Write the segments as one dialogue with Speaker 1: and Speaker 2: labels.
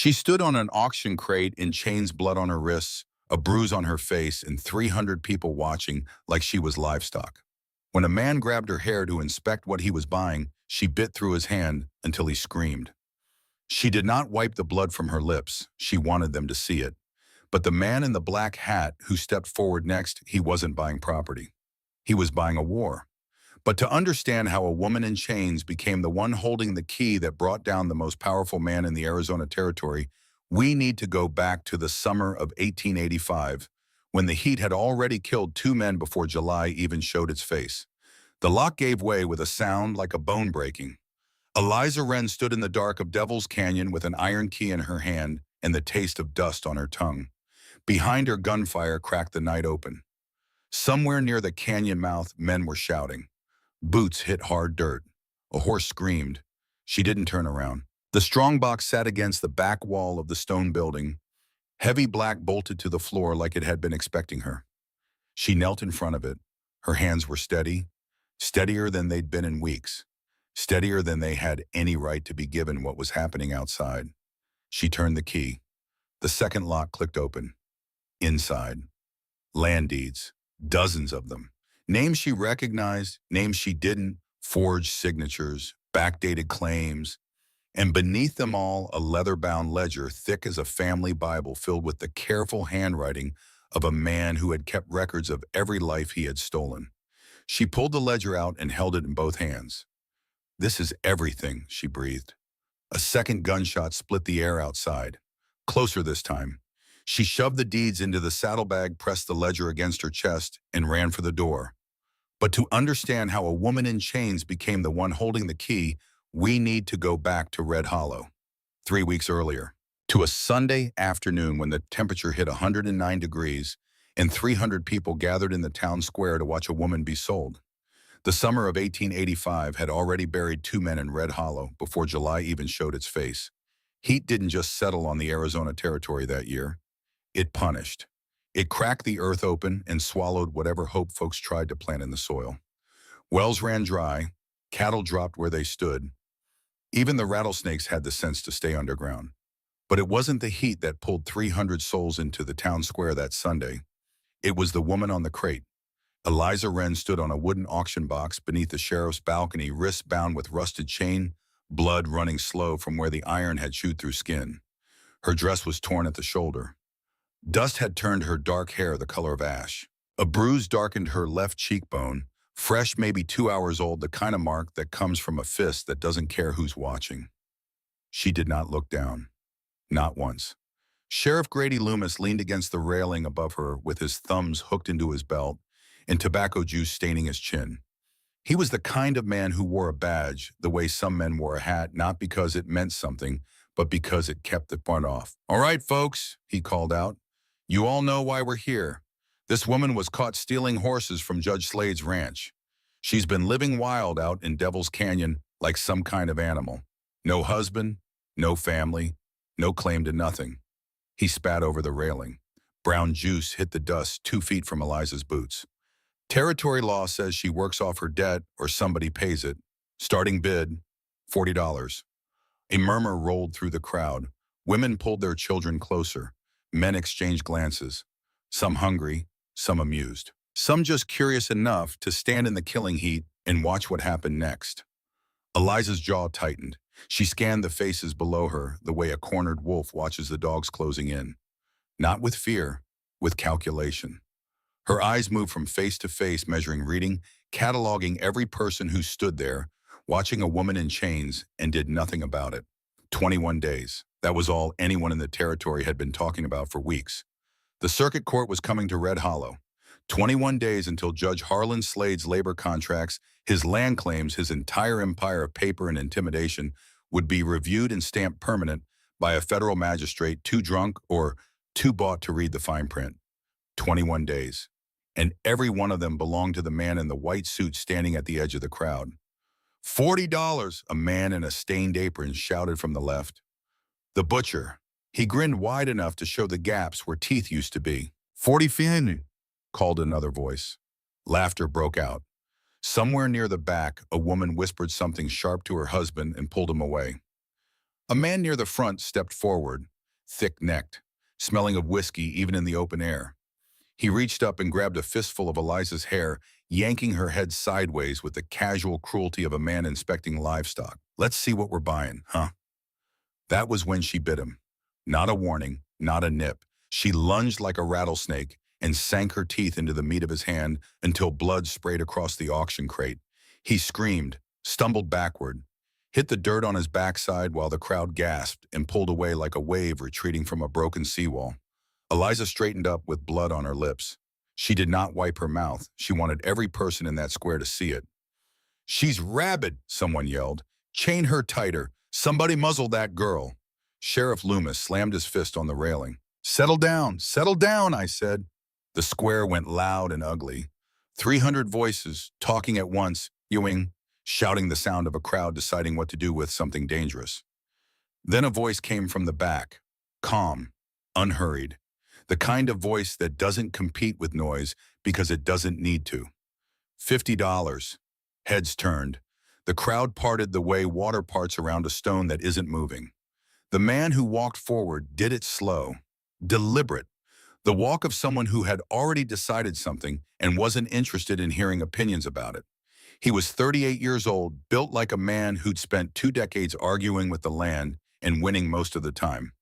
Speaker 1: She stood on an auction crate in chains, blood on her wrists, a bruise on her face, and 300 people watching like she was livestock. When a man grabbed her hair to inspect what he was buying, she bit through his hand until he screamed. She did not wipe the blood from her lips. She wanted them to see it. But the man in the black hat who stepped forward next, he wasn't buying property. He was buying a war. But to understand how a woman in chains became the one holding the key that brought down the most powerful man in the Arizona Territory, we need to go back to the summer of 1885, when the heat had already killed 2 men before July even showed its face. The lock gave way with a sound like a bone breaking. Eliza Wren stood in the dark of Devil's Canyon with an iron key in her hand and the taste of dust on her tongue. Behind her, gunfire cracked the night open. Somewhere near the canyon mouth, men were shouting. Boots hit hard dirt. A horse screamed. She didn't turn around. The strongbox sat against the back wall of the stone building. Heavy black bolted to the floor like it had been expecting her. She knelt in front of it. Her hands were steady, steadier than they'd been in weeks, steadier than they had any right to be given what was happening outside. She turned the key. The second lock clicked open. Inside, land deeds, dozens of them. Names she recognized, names she didn't, forged signatures, backdated claims, and beneath them all a leather-bound ledger thick as a family Bible filled with the careful handwriting of a man who had kept records of every life he had stolen. She pulled the ledger out and held it in both hands. "This is everything," she breathed. A second gunshot split the air outside. Closer this time. She shoved the deeds into the saddlebag, pressed the ledger against her chest, and ran for the door. But to understand how a woman in chains became the one holding the key, we need to go back to Red Hollow, 3 weeks earlier, to a Sunday afternoon when the temperature hit 109 degrees and 300 people gathered in the town square to watch a woman be sold. The summer of 1885 had already buried 2 men in Red Hollow before July even showed its face. Heat didn't just settle on the Arizona Territory that year. It punished. It cracked the earth open and swallowed whatever hope folks tried to plant in the soil. Wells ran dry, cattle dropped where they stood. Even the rattlesnakes had the sense to stay underground. But it wasn't the heat that pulled 300 souls into the town square that Sunday. It was the woman on the crate. Eliza Wren stood on a wooden auction box beneath the sheriff's balcony, wrists bound with rusted chain, blood running slow from where the iron had chewed through skin. Her dress was torn at the shoulder. Dust had turned her dark hair the color of ash. A bruise darkened her left cheekbone, fresh, maybe 2 hours old, the kind of mark that comes from a fist that doesn't care who's watching. She did not look down. Not once. Sheriff Grady Loomis leaned against the railing above her with his thumbs hooked into his belt and tobacco juice staining his chin. He was the kind of man who wore a badge the way some men wore a hat, not because it meant something, but because it kept the fun off. "All right, folks," he called out. "You all know why we're here. This woman was caught stealing horses from Judge Slade's ranch. She's been living wild out in Devil's Canyon like some kind of animal. No husband, no family, no claim to nothing." He spat over the railing. Brown juice hit the dust 2 feet from Eliza's boots. "Territory law says she works off her debt or somebody pays it. Starting bid, $40. A murmur rolled through the crowd. Women pulled their children closer. Men exchanged glances, some hungry, some amused, some just curious enough to stand in the killing heat and watch what happened next. Eliza's jaw tightened. She scanned the faces below her the way a cornered wolf watches the dogs closing in. Not with fear, with calculation. Her eyes moved from face to face, measuring reading, cataloging every person who stood there, watching a woman in chains, and did nothing about it. 21 days. That was all anyone in the territory had been talking about for weeks. The circuit court was coming to Red Hollow. 21 days until Judge Harlan Slade's labor contracts, his land claims, his entire empire of paper and intimidation would be reviewed and stamped permanent by a federal magistrate too drunk or too bought to read the fine print. 21 days. And every one of them belonged to the man in the white suit standing at the edge of the crowd. $40, a man in a stained apron shouted from the left. The butcher. He grinned wide enough to show the gaps where teeth used to be. 40 fin, called another voice. Laughter broke out. Somewhere near the back, a woman whispered something sharp to her husband and pulled him away. A man near the front stepped forward, thick-necked, smelling of whiskey even in the open air. He reached up and grabbed a fistful of Eliza's hair, yanking her head sideways with the casual cruelty of a man inspecting livestock. "Let's see what we're buying, huh?" That was when she bit him. Not a warning, not a nip. She lunged like a rattlesnake and sank her teeth into the meat of his hand until blood sprayed across the auction crate. He screamed, stumbled backward, hit the dirt on his backside while the crowd gasped and pulled away like a wave retreating from a broken seawall. Eliza straightened up with blood on her lips. She did not wipe her mouth. She wanted every person in that square to see it. "She's rabid," someone yelled. "Chain her tighter. Somebody muzzle that girl." Sheriff Loomis slammed his fist on the railing. Settle down, I said." The square went loud and ugly. 300 voices, talking at once, shouting the sound of a crowd deciding what to do with something dangerous. Then a voice came from the back, calm, unhurried. The kind of voice that doesn't compete with noise because it doesn't need to. $50. Heads turned. The crowd parted the way water parts around a stone that isn't moving. The man who walked forward did it slow, deliberate, the walk of someone who had already decided something and wasn't interested in hearing opinions about it. He was 38 years old, built like a man who'd spent 2 decades arguing with the land and winning most of the time.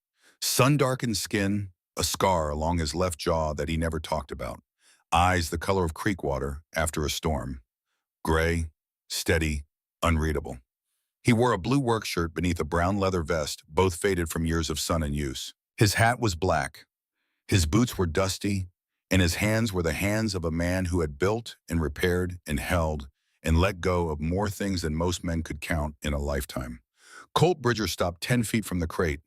Speaker 1: Sun-darkened skin, a scar along his left jaw that he never talked about. Eyes the color of creek water after a storm. Gray, steady, unreadable. He wore a blue work shirt beneath a brown leather vest, both faded from years of sun and use. His hat was black. His boots were dusty, and his hands were the hands of a man who had built and repaired and held and let go of more things than most men could count in a lifetime. Colt Bridger stopped 10 feet from the crate.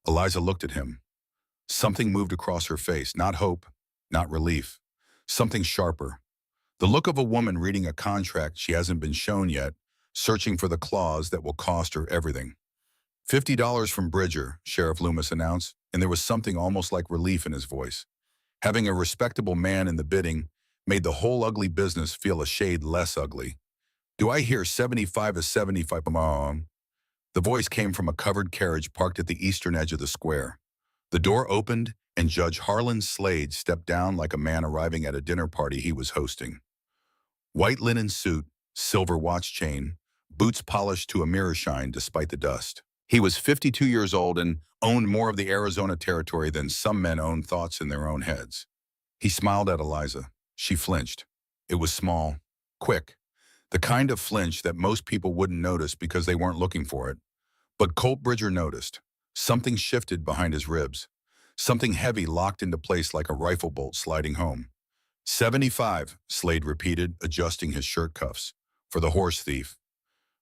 Speaker 1: Eliza looked at him. Something moved across her face, not hope, not relief. Something sharper. The look of a woman reading a contract she hasn't been shown yet, searching for the clause that will cost her everything. $50 from Bridger, Sheriff Loomis announced, and there was something almost like relief in his voice. Having a respectable man in the bidding made the whole ugly business feel a shade less ugly. "Do I hear 75 is 75, Mom?" The voice came from a covered carriage parked at the eastern edge of the square. The door opened, and Judge Harlan Slade stepped down like a man arriving at a dinner party he was hosting. White linen suit, silver watch chain, boots polished to a mirror shine despite the dust. He was 52 years old and owned more of the Arizona territory than some men own thoughts in their own heads. He smiled at Eliza. She flinched. It was small, quick, the kind of flinch that most people wouldn't notice because they weren't looking for it. But Colt Bridger noticed. Something shifted behind his ribs. Something heavy locked into place like a rifle bolt sliding home. 75, Slade repeated, adjusting his shirt cuffs. "For the horse thief."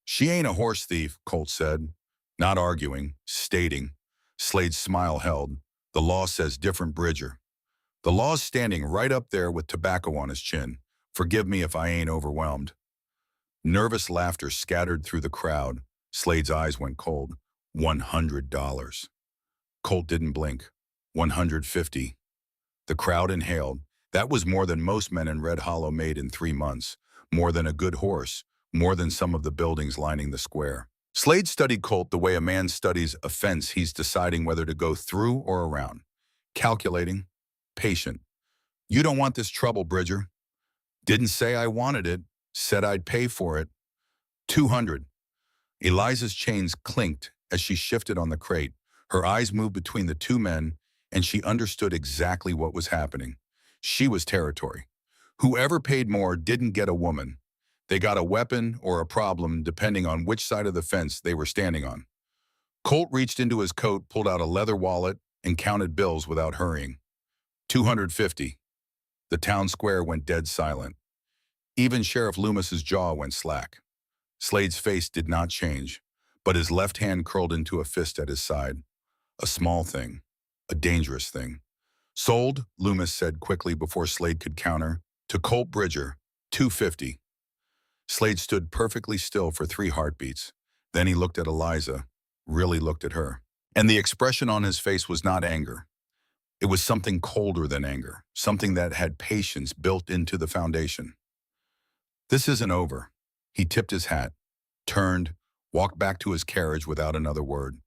Speaker 1: "She ain't a horse thief," Colt said. Not arguing, stating. Slade's smile held. "The law says different, Bridger." "The law's standing right up there with tobacco on his chin. Forgive me if I ain't overwhelmed." Nervous laughter scattered through the crowd. Slade's eyes went cold. $100. Colt didn't blink. 150. The crowd inhaled. That was more than most men in Red Hollow made in 3 months. More than a good horse. More than some of the buildings lining the square. Slade studied Colt the way a man studies a fence he's deciding whether to go through or around. Calculating. Patient. "You don't want this trouble, Bridger." "Didn't say I wanted it. Said I'd pay for it." 200. Eliza's chains clinked as she shifted on the crate. Her eyes moved between the two men, and she understood exactly what was happening. She was territory. Whoever paid more didn't get a woman. They got a weapon or a problem depending on which side of the fence they were standing on. Colt reached into his coat, pulled out a leather wallet, and counted bills without hurrying. 250. The town square went dead silent. Even Sheriff Loomis's jaw went slack. Slade's face did not change, but his left hand curled into a fist at his side. A small thing. A dangerous thing. "Sold," Loomis said quickly before Slade could counter. "To Colt Bridger, 250. Slade stood perfectly still for 3 heartbeats. Then he looked at Eliza, really looked at her. And the expression on his face was not anger. It was something colder than anger, something that had patience built into the foundation. "This isn't over." He tipped his hat, turned, walked back to his carriage without another word.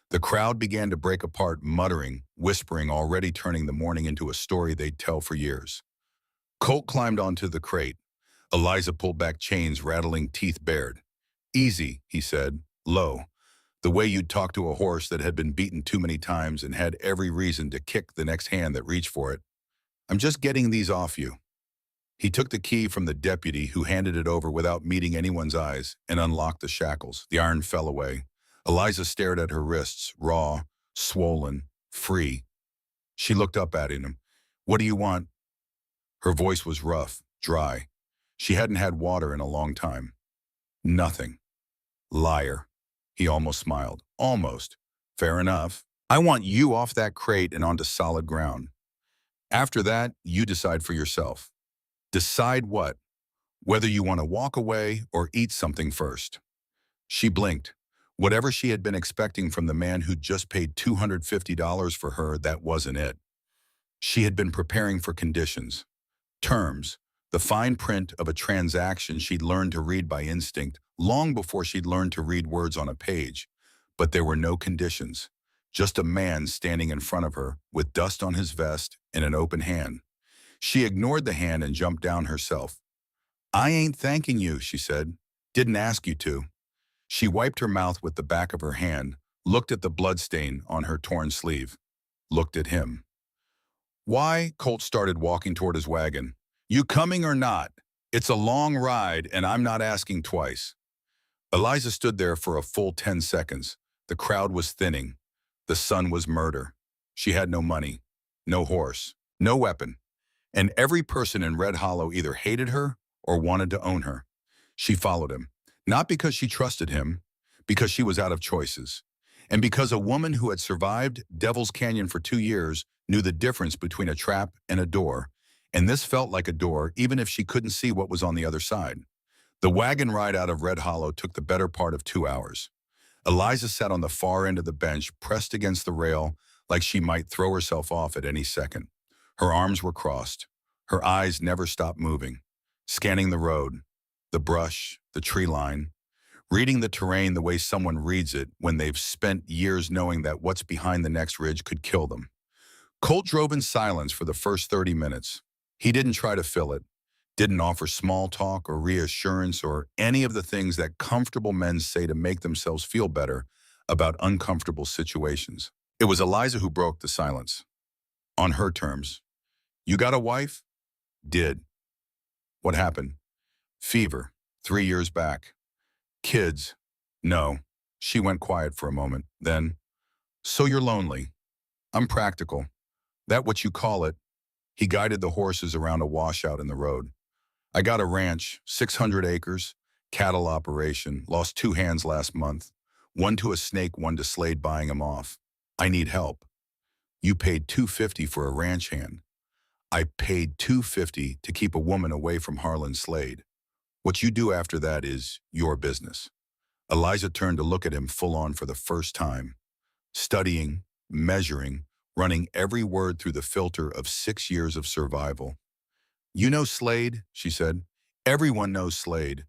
Speaker 1: The crowd began to break apart, muttering, whispering, already turning the morning into a story they'd tell for years. Colt climbed onto the crate. Eliza pulled back chains, rattling, teeth bared. "Easy," he said, low, the way you'd talk to a horse that had been beaten too many times and had every reason to kick the next hand that reached for it. "I'm just getting these off you." He took the key from the deputy, who handed it over without meeting anyone's eyes, and unlocked the shackles. The iron fell away. Eliza stared at her wrists, raw, swollen, free. She looked up at him. "What do you want?" Her voice was rough, dry. She hadn't had water in a long time. "Nothing." "Liar." He almost smiled. "Almost. Fair enough. I want you off that crate and onto solid ground. After that, you decide for yourself." "Decide what?" "Whether you want to walk away or eat something first." She blinked. Whatever she had been expecting from the man who'd just paid $250 for her, that wasn't it. She had been preparing for conditions. Terms. The fine print of a transaction she'd learned to read by instinct long before she'd learned to read words on a page. But there were no conditions. Just a man standing in front of her, with dust on his vest and an open hand. She ignored the hand and jumped down herself. "I ain't thanking you," she said. "Didn't ask you to." She wiped her mouth with the back of her hand, looked at the bloodstain on her torn sleeve, looked at him. "Why?" Colt started walking toward his wagon. "You coming or not? It's a long ride, and I'm not asking twice." Eliza stood there for a full 10 seconds. The crowd was thinning. The sun was murder. She had no money, no horse, no weapon. And every person in Red Hollow either hated her or wanted to own her. She followed him, not because she trusted him, because she was out of choices. And because a woman who had survived Devil's Canyon for 2 years knew the difference between a trap and a door. And this felt like a door, even if she couldn't see what was on the other side. The wagon ride out of Red Hollow took the better part of 2 hours. Eliza sat on the far end of the bench, pressed against the rail, like she might throw herself off at any second. Her arms were crossed. Her eyes never stopped moving, scanning the road, the brush, the tree line, reading the terrain the way someone reads it when they've spent years knowing that what's behind the next ridge could kill them. Colt drove in silence for the first 30 minutes. He didn't try to fill it, didn't offer small talk or reassurance or any of the things that comfortable men say to make themselves feel better about uncomfortable situations. It was Eliza who broke the silence. On her terms. "You got a wife?" "Did." "What happened?" "Fever, 3 years back." "Kids?" "No." She went quiet for a moment. Then, "So you're lonely." "I'm practical." "That what you call it?" He guided the horses around a washout in the road. "I got a ranch, 600 acres, cattle operation, lost 2 hands last month. One to a snake, one to Slade buying him off. I need help." "You paid $250 for a ranch hand." "I paid $250 to keep a woman away from Harlan Slade. What you do after that is your business." Eliza turned to look at him full on for the first time, studying, measuring, running every word through the filter of 6 years of survival. "You know Slade?" she said. "Everyone knows Slade.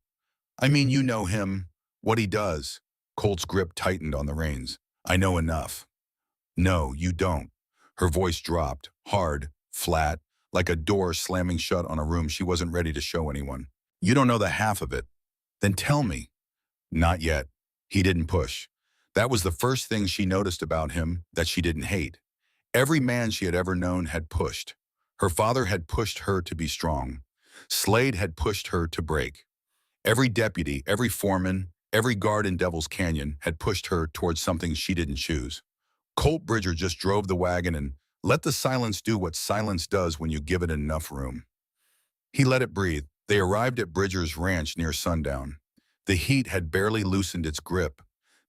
Speaker 1: I mean, you know him, what he does." Colt's grip tightened on the reins. "I know enough." "No, you don't." Her voice dropped, hard, flat, like a door slamming shut on a room she wasn't ready to show anyone. "You don't know the half of it." "Then tell me." "Not yet." He didn't push. That was the first thing she noticed about him that she didn't hate. Every man she had ever known had pushed. Her father had pushed her to be strong. Slade had pushed her to break. Every deputy, every foreman, every guard in Devil's Canyon had pushed her towards something she didn't choose. Colt Bridger just drove the wagon and let the silence do what silence does when you give it enough room. He let it breathe. They arrived at Bridger's ranch near sundown. The heat had barely loosened its grip.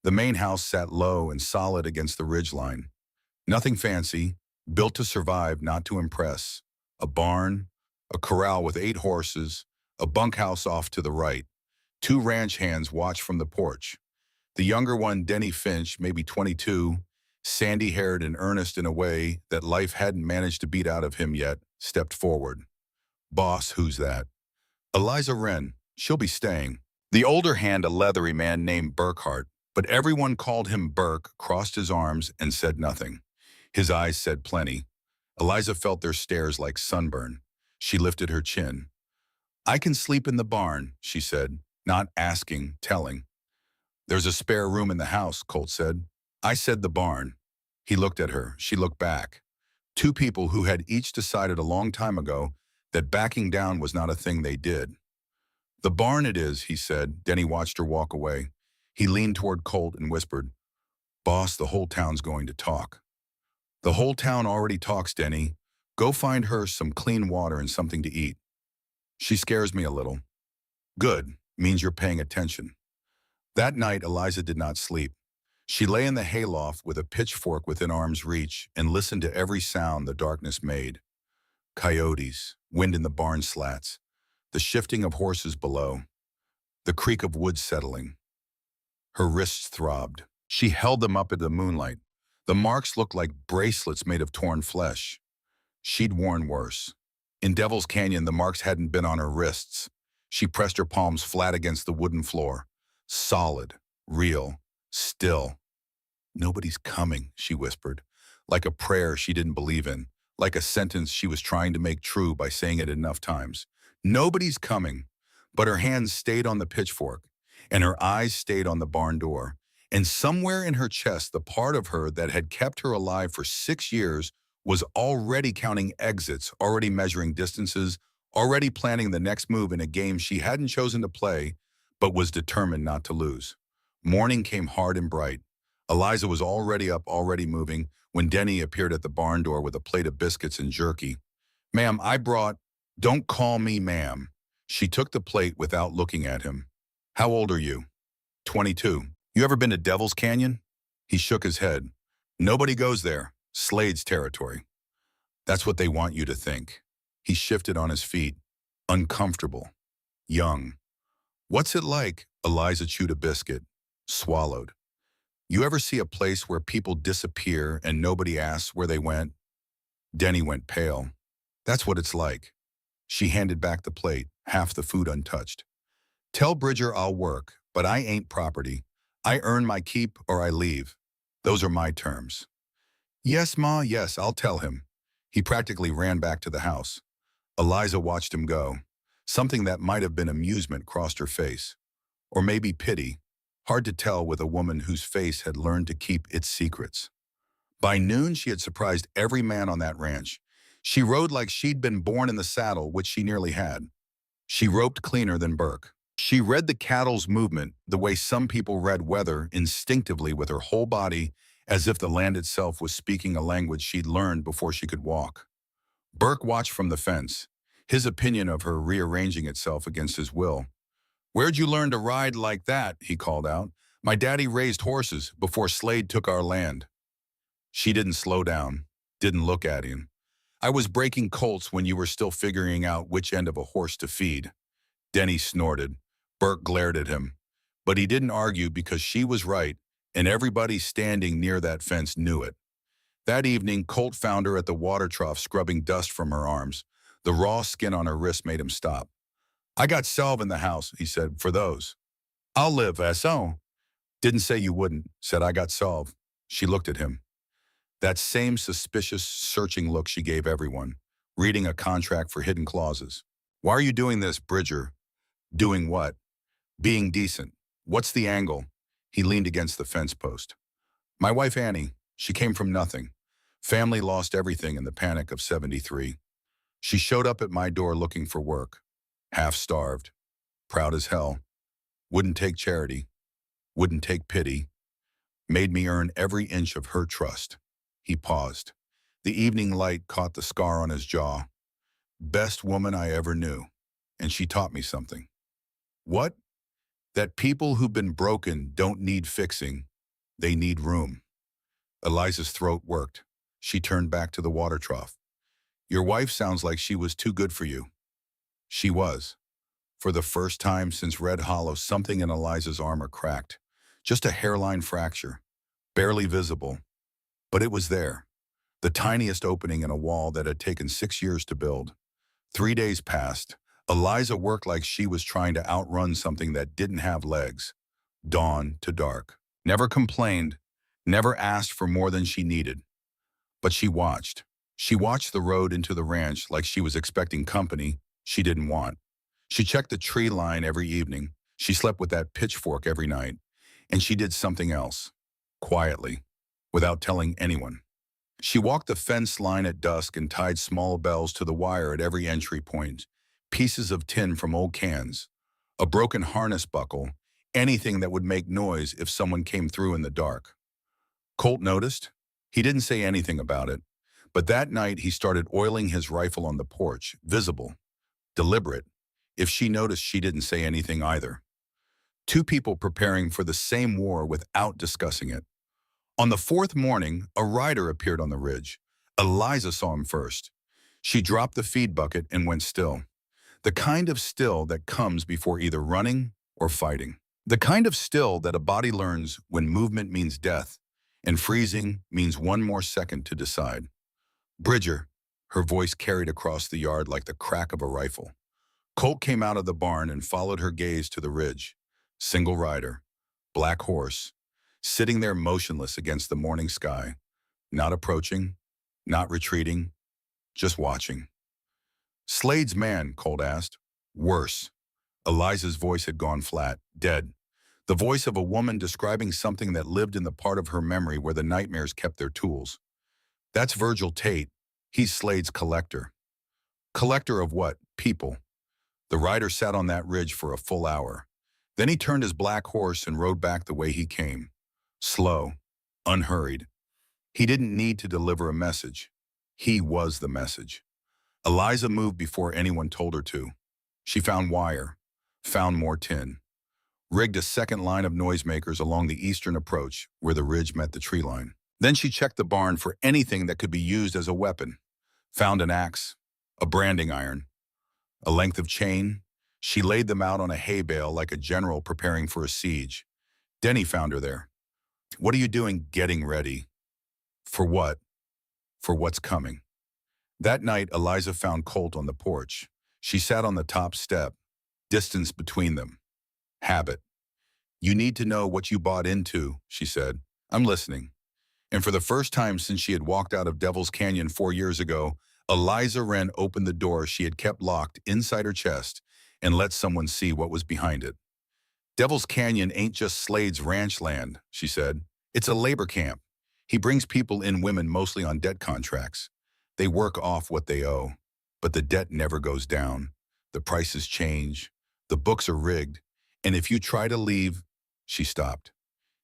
Speaker 1: The main house sat low and solid against the ridgeline. Nothing fancy, built to survive, not to impress. A barn, a corral with 8 horses, a bunkhouse off to the right. 2 ranch hands watched from the porch. The younger one, Denny Finch, maybe 22, sandy-haired and earnest in a way that life hadn't managed to beat out of him yet, stepped forward. "Boss, who's that?" "Eliza Wren. She'll be staying." The older hand, a leathery man named Burkhart, But everyone called him Burke, crossed his arms, and said nothing. His eyes said plenty. Eliza felt their stares like sunburn. She lifted her chin. "I can sleep in the barn," she said, not asking, telling. "There's a spare room in the house," Colt said. "I said the barn." He looked at her. She looked back. Two people who had each decided a long time ago that backing down was not a thing they did. "The barn it is," he said. Then he watched her walk away. He leaned toward Colt and whispered, "Boss, the whole town's going to talk." "The whole town already talks, Denny. Go find her some clean water and something to eat." "She scares me a little." "Good. Means you're paying attention." That night, Eliza did not sleep. She lay in the hayloft with a pitchfork within arm's reach and listened to every sound the darkness made. Coyotes, wind in the barn slats, the shifting of horses below, the creak of wood settling. Her wrists throbbed. She held them up in the moonlight. The marks looked like bracelets made of torn flesh. She'd worn worse. In Devil's Canyon, the marks hadn't been on her wrists. She pressed her palms flat against the wooden floor. Solid, real, still. "Nobody's coming," she whispered, like a prayer she didn't believe in, like a sentence she was trying to make true by saying it enough times. "Nobody's coming." But her hands stayed on the pitchfork, and her eyes stayed on the barn door. And somewhere in her chest, the part of her that had kept her alive for 6 years was already counting exits, already measuring distances, already planning the next move in a game she hadn't chosen to play, but was determined not to lose. Morning came hard and bright. Eliza was already up, already moving, when Denny appeared at the barn door with a plate of biscuits and jerky. "Ma'am, I brought—" "Don't call me ma'am." She took the plate without looking at him. "How old are you?" 22. "You ever been to Devil's Canyon?" He shook his head. "Nobody goes there. Slade's territory." "That's what they want you to think." He shifted on his feet. Uncomfortable. Young. "What's it like?" Eliza chewed a biscuit. Swallowed. "You ever see a place where people disappear and nobody asks where they went?" Denny went pale. "That's what it's like." She handed back the plate, half the food untouched. "Tell Bridger I'll work, but I ain't property. I earn my keep or I leave. Those are my terms." "Yes, Ma, yes, I'll tell him." He practically ran back to the house. Eliza watched him go. Something that might have been amusement crossed her face. Or maybe pity. Hard to tell with a woman whose face had learned to keep its secrets. By noon, she had surprised every man on that ranch. She rode like she'd been born in the saddle, which she nearly had. She roped cleaner than Burke. She read the cattle's movement the way some people read weather, instinctively with her whole body, as if the land itself was speaking a language she'd learned before she could walk. Burke watched from the fence, his opinion of her rearranging itself against his will. "Where'd you learn to ride like that?" he called out. "My daddy raised horses before Slade took our land." She didn't slow down, didn't look at him. "I was breaking colts when you were still figuring out which end of a horse to feed." Denny snorted. Burke glared at him. But he didn't argue because she was right, and everybody standing near that fence knew it. That evening, Colt found her at the water trough scrubbing dust from her arms. The raw skin on her wrist made him stop. "I got salve in the house," he said, "for those." "I'll live, so." "Didn't say you wouldn't. Said I got salve." She looked at him. That same suspicious, searching look she gave everyone, reading a contract for hidden clauses. "Why are you doing this, Bridger?" "Doing what?" "Being decent. What's the angle?" He leaned against the fence post. "My wife Annie. She came from nothing. Family lost everything in the panic of '73. She showed up at my door looking for work. Half-starved. Proud as hell. Wouldn't take charity. Wouldn't take pity. Made me earn every inch of her trust." He paused. The evening light caught the scar on his jaw. "Best woman I ever knew. And she taught me something." "What?" "That people who've been broken don't need fixing. They need room." Eliza's throat worked. She turned back to the water trough. "Your wife sounds like she was too good for you." She was. For the first time since Red Hollow, something in Eliza's armor cracked. Just a hairline fracture. Barely visible. But it was there. The tiniest opening in a wall that had taken 6 years to build. 3 days passed. Eliza worked like she was trying to outrun something that didn't have legs. Dawn to dark. never complained, never asked for more than she needed. But she watched. She watched the road into the ranch like she was expecting company she didn't want. She checked the tree line every evening. She slept with that pitchfork every night. And she did something else, quietly, without telling anyone. She walked the fence line at dusk and tied small bells to the wire at every entry point, pieces of tin from old cans, a broken harness buckle, anything that would make noise if someone came through in the dark. Colt noticed. He didn't say anything about it, but that night he started oiling his rifle on the porch, visible, deliberate. If she noticed, she didn't say anything either. Two people preparing for the same war without discussing it. On the fourth morning, a rider appeared on the ridge. Eliza saw him first. She dropped the feed bucket and went still. The kind of still that comes before either running or fighting. The kind of still that a body learns when movement means death and freezing means one more second to decide. Bridger, her voice carried across the yard like the crack of a rifle. Colt came out of the barn and followed her gaze to the ridge. Single rider, black horse, sitting there motionless against the morning sky, not approaching, not retreating, just watching. Slade's man, Colt asked. Worse. Eliza's voice had gone flat, dead. The voice of a woman describing something that lived in the part of her memory where the nightmares kept their tools. That's Virgil Tate. He's Slade's collector. Collector of what? People. The rider sat on that ridge for a full hour. Then he turned his black horse and rode back the way he came. Slow, unhurried. He didn't need to deliver a message. He was the message. Eliza moved before anyone told her to. She found wire, found more tin, rigged a second line of noisemakers along the eastern approach where the ridge met the tree line. Then she checked the barn for anything that could be used as a weapon. Found an axe, a branding iron, a length of chain. She laid them out on a hay bale like a general preparing for a siege. Denny found her there. What are you doing? Getting ready. For what? For what's coming. That night, Eliza found Colt on the porch. She sat on the top step, distance between them. Habit. You need to know what you bought into, she said. I'm listening. And for the first time since she had walked out of Devil's Canyon 4 years ago, Eliza Wren opened the door she had kept locked inside her chest and let someone see what was behind it. Devil's Canyon ain't just Slade's ranch land, she said. It's a labor camp. He brings people in, women mostly on debt contracts. They work off what they owe, but the debt never goes down. The prices change. The books are rigged. And if you try to leave, she stopped.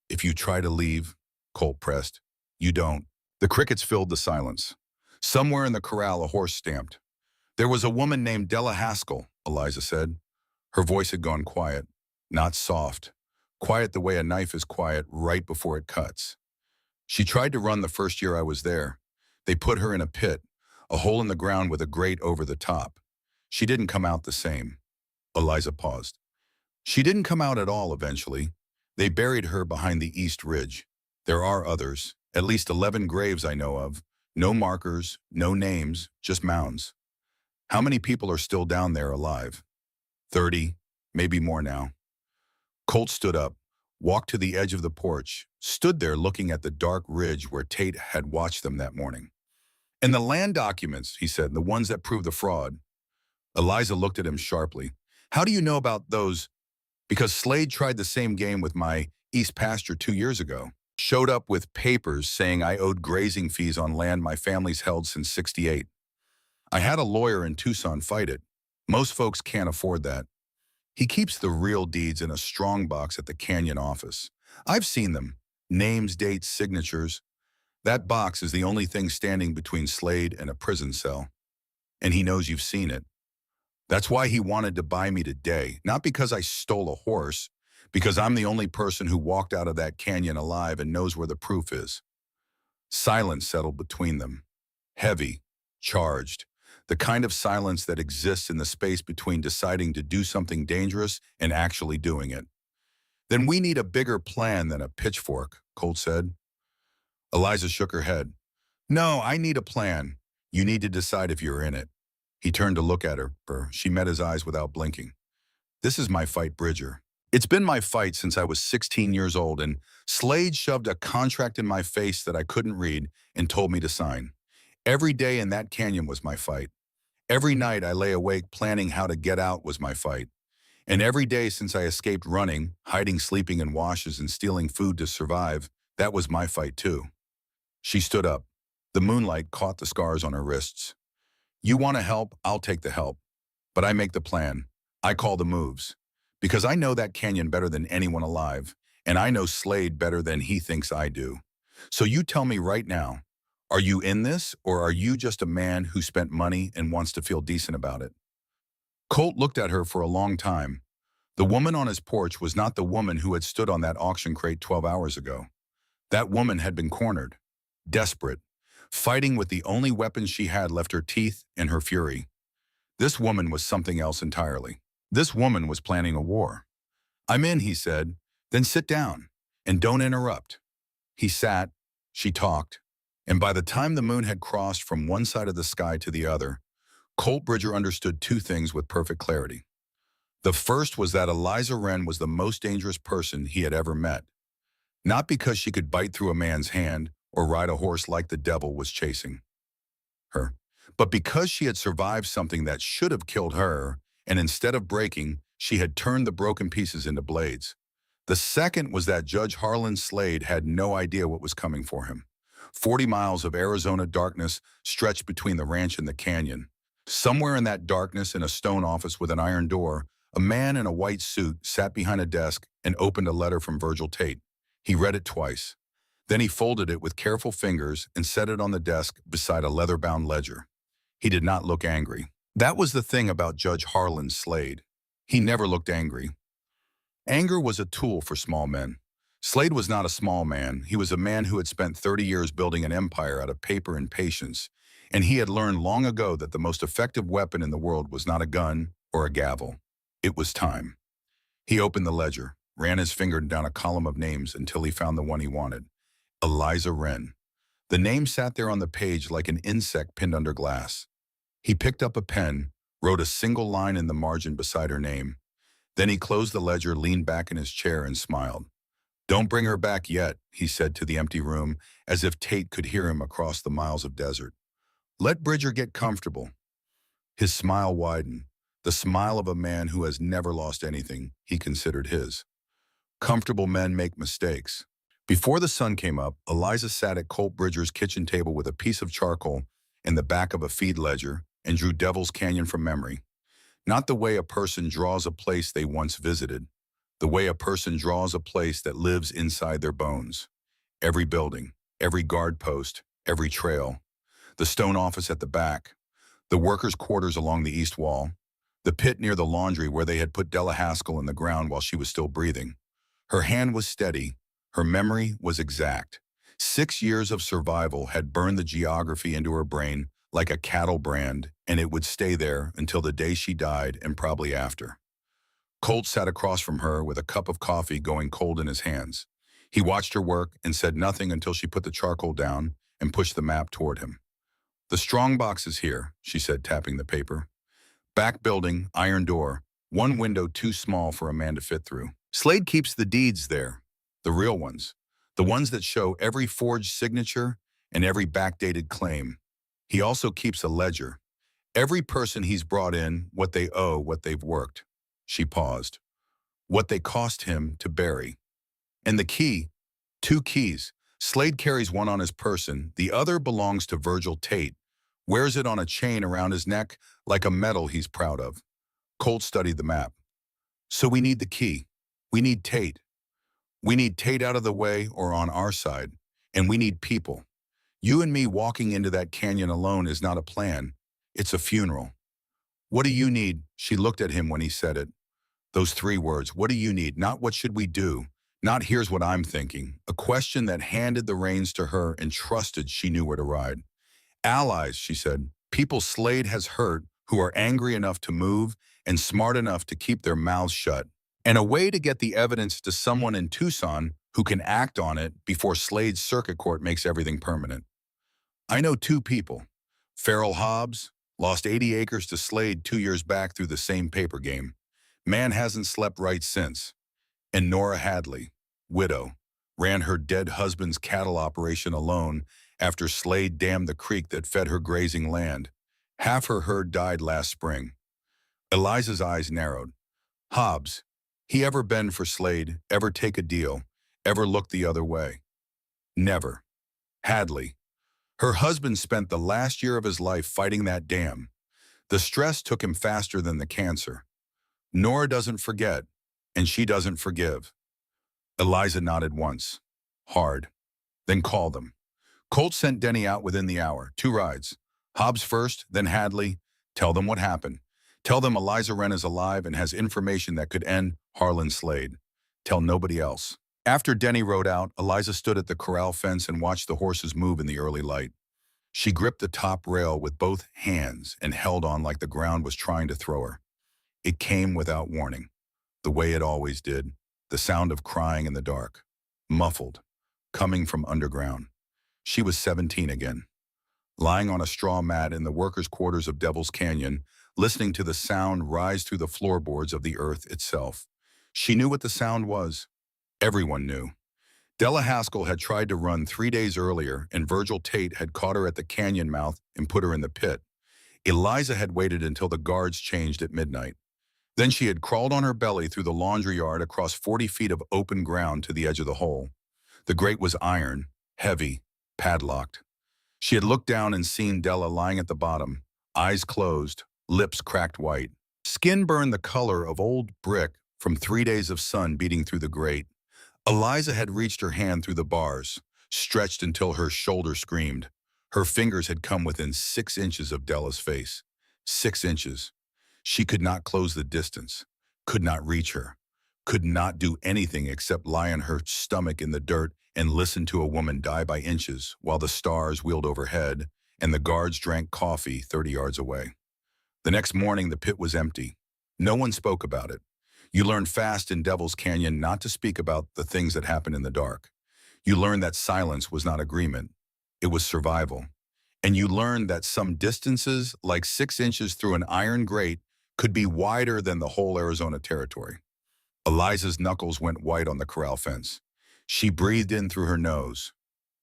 Speaker 1: If you try to leave, Colt pressed, you don't. The crickets filled the silence. Somewhere in the corral, a horse stamped. There was a woman named Della Haskell, Eliza said. Her voice had gone quiet, not soft. Quiet the way a knife is quiet right before it cuts. She tried to run the first year I was there. They put her in a pit, a hole in the ground with a grate over the top. She didn't come out the same. Eliza paused. She didn't come out at all eventually. They buried her behind the East Ridge. There are others, at least 11 graves I know of. No markers, no names, just mounds. How many people are still down there alive? 30, maybe more now. Colt stood up, walked to the edge of the porch, stood there looking at the dark ridge where Tate had watched them that morning. And the land documents, he said, the ones that prove the fraud. Eliza looked at him sharply. How do you know about those? Because Slade tried the same game with my East pasture 2 years ago. Showed up with papers saying I owed grazing fees on land my family's held since '68. I had a lawyer in Tucson fight it. Most folks can't afford that. He keeps the real deeds in a strong box at the Canyon office. I've seen them. Names, dates, signatures. That box is the only thing standing between Slade and a prison cell. And he knows you've seen it. That's why he wanted to buy me today, not because I stole a horse, because I'm the only person who walked out of that canyon alive and knows where the proof is. Silence settled between them. Heavy, charged. The kind of silence that exists in the space between deciding to do something dangerous and actually doing it. Then we need a bigger plan than a pitchfork, Colt said. Eliza shook her head. No, I need a plan. You need to decide if you're in it. He turned to look at her. She met his eyes without blinking. This is my fight, Bridger. It's been my fight since I was 16 years old, and Slade shoved a contract in my face that I couldn't read and told me to sign. Every day in that canyon was my fight. Every night I lay awake planning how to get out was my fight. And every day since I escaped running, hiding, sleeping in washes, and stealing food to survive, that was my fight too. She stood up. The moonlight caught the scars on her wrists. You want to help? I'll take the help. But I make the plan. I call the moves. Because I know that canyon better than anyone alive, and I know Slade better than he thinks I do. So you tell me right now, are you in this, or are you just a man who spent money and wants to feel decent about it? Colt looked at her for a long time. The woman on his porch was not the woman who had stood on that auction crate 12 hours ago. That woman had been cornered, desperate, fighting with the only weapons she had left, her teeth and her fury. This woman was something else entirely. This woman was planning a war. I'm in, he said. Then sit down and don't interrupt. He sat, she talked, and by the time the moon had crossed from one side of the sky to the other, Colt Bridger understood two things with perfect clarity. The first was that Eliza Wren was the most dangerous person he had ever met. Not because she could bite through a man's hand or ride a horse like the devil was chasing her, but because she had survived something that should have killed her, and instead of breaking, she had turned the broken pieces into blades. The second was that Judge Harlan Slade had no idea what was coming for him. 40 miles of Arizona darkness stretched between the ranch and the canyon. Somewhere in that darkness, in a stone office with an iron door, a man in a white suit sat behind a desk and opened a letter from Virgil Tate. He read it twice. Then he folded it with careful fingers and set it on the desk beside a leather-bound ledger. He did not look angry. That was the thing about Judge Harlan Slade. He never looked angry. Anger was a tool for small men. Slade was not a small man. He was a man who had spent 30 years building an empire out of paper and patience, and he had learned long ago that the most effective weapon in the world was not a gun or a gavel. It was time. He opened the ledger, ran his finger down a column of names until he found the one he wanted. Eliza Wren. The name sat there on the page like an insect pinned under glass. He picked up a pen, wrote a single line in the margin beside her name. Then he closed the ledger, leaned back in his chair, and smiled. Don't bring her back yet, he said to the empty room, as if Tate could hear him across the miles of desert. Let Bridger get comfortable. His smile widened, the smile of a man who has never lost anything he considered his. Comfortable men make mistakes. Before the sun came up, Eliza sat at Colt Bridger's kitchen table with a piece of charcoal in the back of a feed ledger and drew Devil's Canyon from memory. Not the way a person draws a place they once visited, the way a person draws a place that lives inside their bones. Every building, every guard post, every trail, the stone office at the back, the workers' quarters along the east wall, the pit near the laundry where they had put Della Haskell in the ground while she was still breathing. Her hand was steady, her memory was exact. 6 years of survival had burned the geography into her brain like a cattle brand, and it would stay there until the day she died and probably after. Colt sat across from her with a cup of coffee going cold in his hands. He watched her work and said nothing until she put the charcoal down and pushed the map toward him. The strong box is here, she said, tapping the paper. Back building, iron door, one window too small for a man to fit through. Slade keeps the deeds there, the real ones, the ones that show every forged signature and every backdated claim. He also keeps a ledger. Every person he's brought in, what they owe, what they've worked. She paused. What they cost him to bury. And the key, 2 keys. Slade carries one on his person. The other belongs to Virgil Tate. Wears it on a chain around his neck like a medal he's proud of. Colt studied the map. So we need the key. We need Tate. We need Tate out of the way or on our side. And we need people. You and me walking into that canyon alone is not a plan. It's a funeral. What do you need? She looked at him when he said it. Those 3 words, what do you need? Not what should we do? Not here's what I'm thinking. A question that handed the reins to her and trusted she knew where to ride. Allies, she said. People Slade has hurt who are angry enough to move and smart enough to keep their mouths shut. And a way to get the evidence to someone in Tucson who can act on it before Slade's circuit court makes everything permanent. I know 2 people. Farrell Hobbs lost 80 acres to Slade 2 years back through the same paper game. Man hasn't slept right since. And Nora Hadley, widow, ran her dead husband's cattle operation alone after Slade dammed the creek that fed her grazing land. Half her herd died last spring. Eliza's eyes narrowed. Hobbs, he ever bend for Slade, ever take a deal, ever look the other way? Never. Hadley. Her husband spent the last year of his life fighting that dam. The stress took him faster than the cancer. Nora doesn't forget, and she doesn't forgive. Eliza nodded once. Hard. Then called them. Colt sent Denny out within the hour, 2 rides. Hobbs first, then Hadley. Tell them what happened. Tell them Eliza Wren is alive and has information that could end Harlan Slade. Tell nobody else. After Denny rode out, Eliza stood at the corral fence and watched the horses move in the early light. She gripped the top rail with both hands and held on like the ground was trying to throw her. It came without warning, the way it always did, the sound of crying in the dark, muffled, coming from underground. She was 17 again, lying on a straw mat in the workers' quarters of Devil's Canyon, listening to the sound rise through the floorboards of the earth itself. She knew what the sound was. Everyone knew. Della Haskell had tried to run 3 days earlier, and Virgil Tate had caught her at the canyon mouth and put her in the pit. Eliza had waited until the guards changed at midnight. Then she had crawled on her belly through the laundry yard across 40 feet of open ground to the edge of the hole. The grate was iron, heavy, padlocked. She had looked down and seen Della lying at the bottom, eyes closed, lips cracked white. Skin burned the color of old brick from 3 days of sun beating through the grate. Eliza had reached her hand through the bars, stretched until her shoulder screamed. Her fingers had come within 6 inches of Della's face. 6 inches. She could not close the distance, could not reach her, could not do anything except lie on her stomach in the dirt and listen to a woman die by inches while the stars wheeled overhead and the guards drank coffee 30 yards away. The next morning, the pit was empty. No one spoke about it. You learn fast in Devil's Canyon not to speak about the things that happen in the dark. You learn that silence was not agreement. It was survival. And you learn that some distances, like 6 inches through an iron grate, could be wider than the whole Arizona territory. Eliza's knuckles went white on the corral fence. She breathed in through her nose,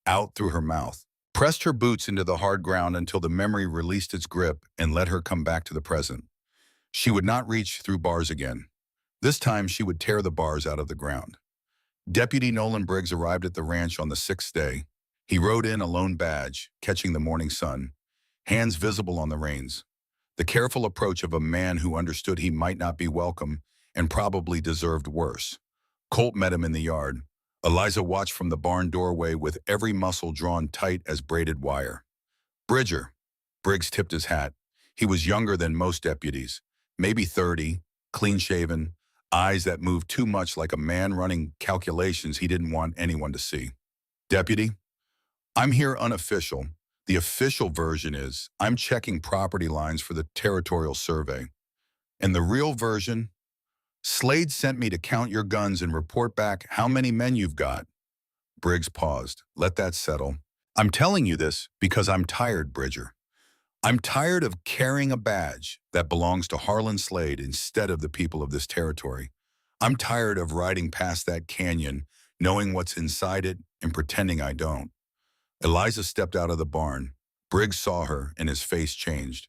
Speaker 1: out through her mouth, pressed her boots into the hard ground until the memory released its grip and let her come back to the present. She would not reach through bars again. This time she would tear the bars out of the ground. Deputy Nolan Briggs arrived at the ranch on the 6th day. He rode in a lone badge, catching the morning sun, hands visible on the reins. The careful approach of a man who understood he might not be welcome and probably deserved worse. Colt met him in the yard. Eliza watched from the barn doorway with every muscle drawn tight as braided wire. Bridger. Briggs tipped his hat. He was younger than most deputies, maybe 30, clean-shaven, eyes that moved too much like a man running calculations he didn't want anyone to see. Deputy, I'm here unofficial. The official version is I'm checking property lines for the territorial survey. And the real version, Slade sent me to count your guns and report back how many men you've got. Briggs paused. Let that settle. I'm telling you this because I'm tired, Bridger. I'm tired of carrying a badge that belongs to Harlan Slade instead of the people of this territory. I'm tired of riding past that canyon, knowing what's inside it and pretending I don't. Eliza stepped out of the barn. Briggs saw her and his face changed.